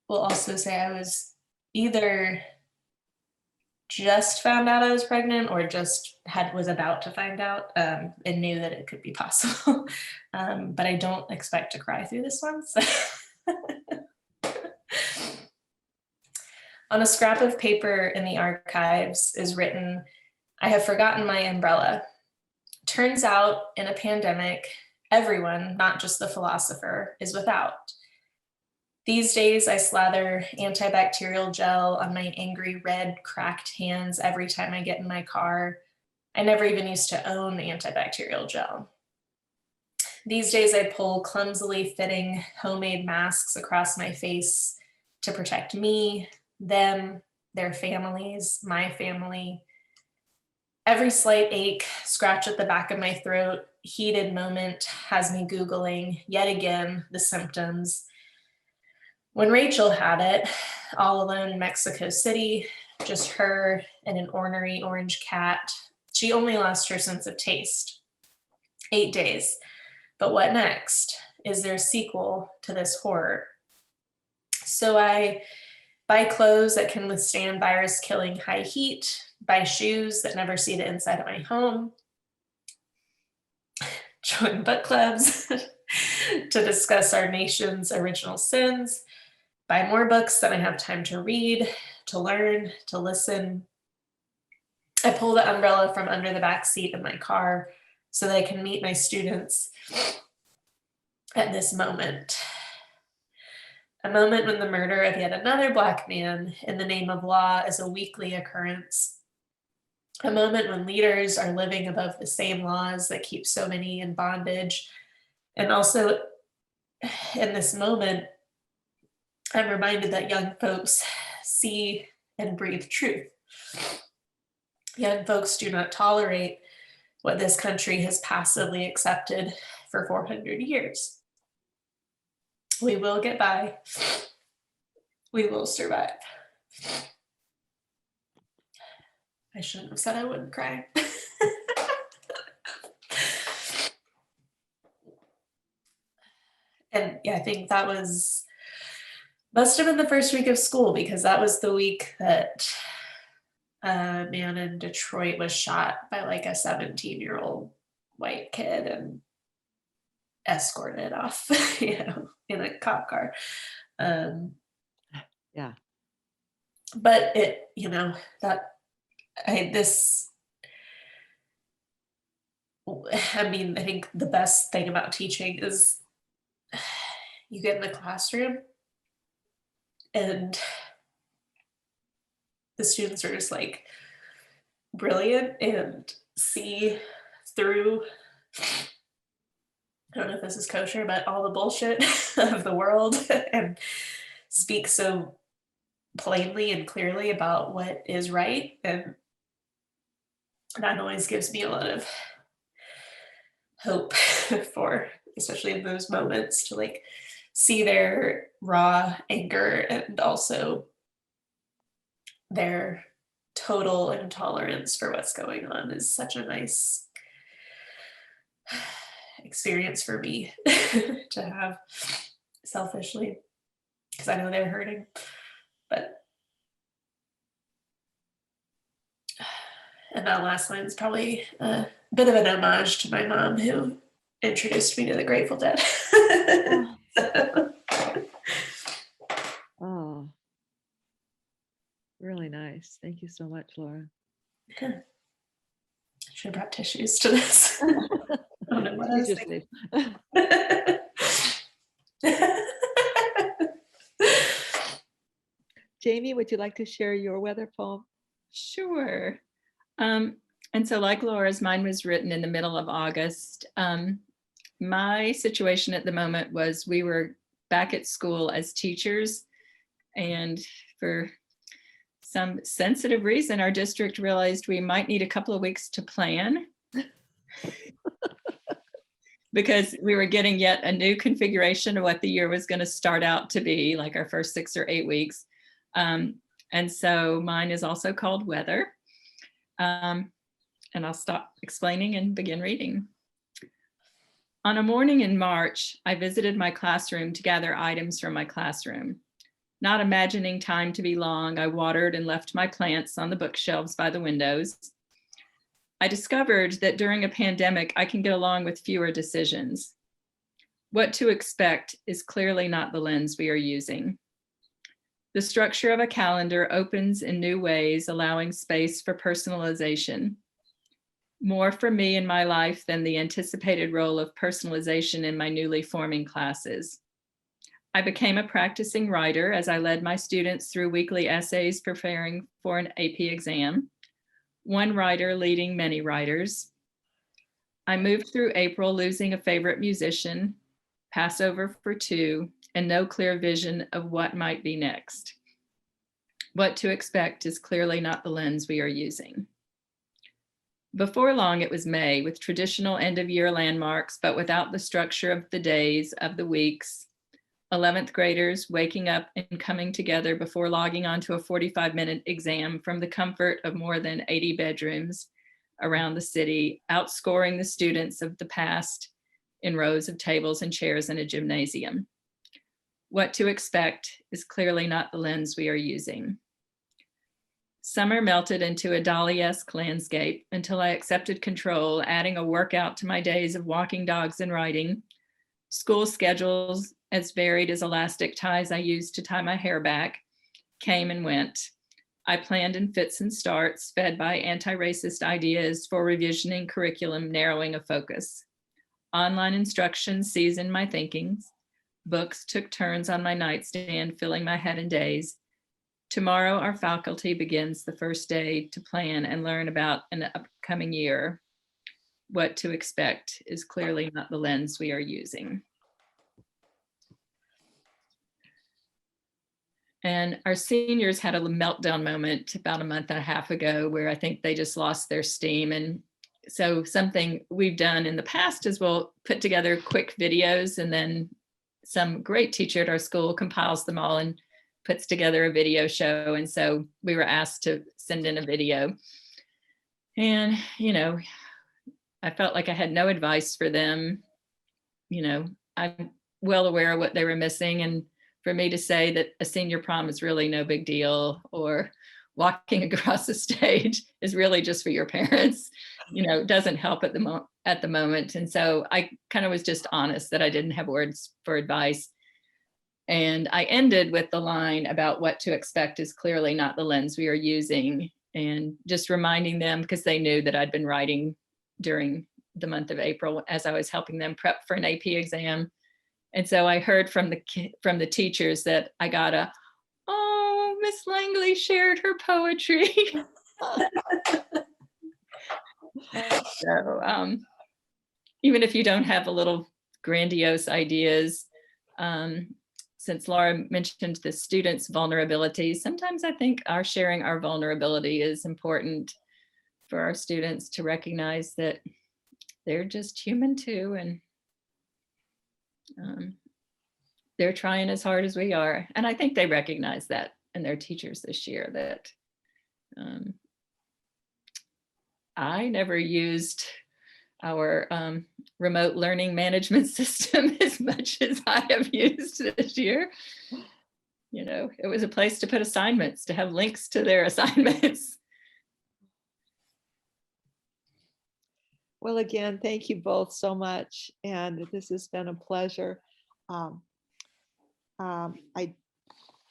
will also say I was either just found out I was pregnant or just was about to find out, and knew that it could be possible. But I don't expect to cry through this one. So. On a scrap of paper in the archives is written, "I have forgotten my umbrella. Turns out in a pandemic, everyone, not just the philosopher, is without. These days I slather antibacterial gel on my angry red cracked hands every time I get in my car. I never even used to own antibacterial gel. These days I pull clumsily fitting homemade masks across my face to protect me, them, their families, my family. Every slight ache, scratch at the back of my throat, heated moment has me Googling yet again the symptoms. When Rachel had it, all alone in Mexico City, just her and an ornery orange cat, she only lost her sense of taste. 8 days. But what next? Is there a sequel to this horror? So I buy clothes that can withstand virus-killing high heat, buy shoes that never see the inside of my home, join book clubs to discuss our nation's original sins, buy more books than I have time to read, to learn, to listen. I pull the umbrella from under the back seat of my car so that I can meet my students at this moment. A moment when the murder of yet another Black man in the name of law is a weekly occurrence. A moment when leaders are living above the same laws that keep so many in bondage. And also in this moment, I'm reminded that young folks see and breathe truth. Young folks do not tolerate what this country has passively accepted for 400 years. We will get by. We will survive. I shouldn't have said I wouldn't cry. And yeah, I think that must have been the first week of school, because that was the week that a man in Detroit was shot by like a 17-year-old white kid and escorted off, in a cop car. Yeah. But I think the best thing about teaching is you get in the classroom and the students are just like brilliant and see through, I don't know if this is kosher, but all the bullshit of the world and speak so plainly and clearly about what is right. And that always gives me a lot of hope for, especially in those moments, to like see their raw anger and also their total intolerance for what's going on is such a nice experience for me to have, selfishly, because I know they're hurting. And that last line is probably a bit of an homage to my mom, who introduced me to the Grateful Dead. Oh, really nice. Thank you so much, Laura. I should have brought tissues to this. I don't know what I was thinking. Jamie, would you like to share your weather poem? Sure. And so like Laura's, mine was written in the middle of August. My situation at the moment was we were back at school as teachers, and for some sensitive reason, our district realized we might need a couple of weeks to plan because we were getting yet a new configuration of what the year was going to start out to be, like our first 6 or 8 weeks. And so mine is also called Weather. And I'll stop explaining and begin reading. On a morning in March, I visited my classroom to gather items from my classroom. Not imagining time to be long, I watered and left my plants on the bookshelves by the windows. I discovered that during a pandemic, I can get along with fewer decisions. What to expect is clearly not the lens we are using. The structure of a calendar opens in new ways, allowing space for personalization. More for me in my life than the anticipated role of personalization in my newly forming classes. I became a practicing writer as I led my students through weekly essays preparing for an AP exam. One writer leading many writers. I moved through April losing a favorite musician, Passover for 2, and no clear vision of what might be next. What to expect is clearly not the lens we are using. Before long, it was May with traditional end of year landmarks, but without the structure of the days, of the weeks. 11th graders waking up and coming together before logging on to a 45-minute exam from the comfort of more than 80 bedrooms around the city, outscoring the students of the past in rows of tables and chairs in a gymnasium. What to expect is clearly not the lens we are using. Summer melted into a Dali-esque landscape until I accepted control, adding a workout to my days of walking dogs and writing, school schedules as varied as elastic ties I used to tie my hair back, came and went. I planned in fits and starts, fed by anti-racist ideas for revisioning curriculum, narrowing of focus. Online instruction seasoned my thinkings. Books took turns on my nightstand, filling my head in days. Tomorrow, our faculty begins the first day to plan and learn about an upcoming year. What to expect is clearly not the lens we are using. And our seniors had a meltdown moment about a month and a half ago where I think they just lost their steam. And so something we've done in the past is we'll put together quick videos, and then some great teacher at our school compiles them all and puts together a video show. And so we were asked to send in a video. And, you know, I felt like I had no advice for them. You know, I'm well aware of what they were missing. And for me to say that a senior prom is really no big deal, or walking across the stage is really just for your parents, you know, doesn't help at the moment. And so I kind of was just honest that I didn't have words for advice. And I ended with the line about what to expect is clearly not the lens we are using, and just reminding them, because they knew that I'd been writing during the month of April as I was helping them prep for an AP exam. And so I heard from the teachers that I got oh, Miss Langley shared her poetry. So even if you don't have a little grandiose ideas, since Laura mentioned the students' vulnerabilities, sometimes I think our sharing our vulnerability is important for our students to recognize that they're just human too, and they're trying as hard as we are. And I think they recognize that in their teachers this year, that I never used our remote learning management system as much as I have used this year. You know, it was a place to put assignments, to have links to their assignments. Well, again, thank you both so much. And this has been a pleasure. I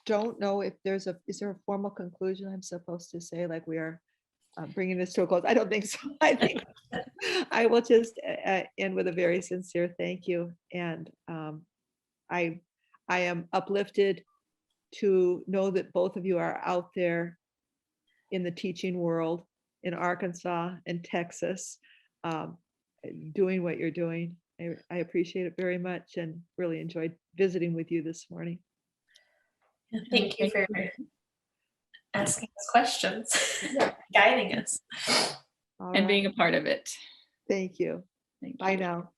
don't know if is there a formal conclusion I'm supposed to say, like we are bringing this to a close? I don't think so. I think I will just end with a very sincere thank you. And I am uplifted to know that both of you are out there in the teaching world in Arkansas and Texas, doing what you're doing. I appreciate it very much and really enjoyed visiting with you this morning. Thank you for asking us questions, guiding us. All And right. being a part of it. Thank you. Thank you. Bye now.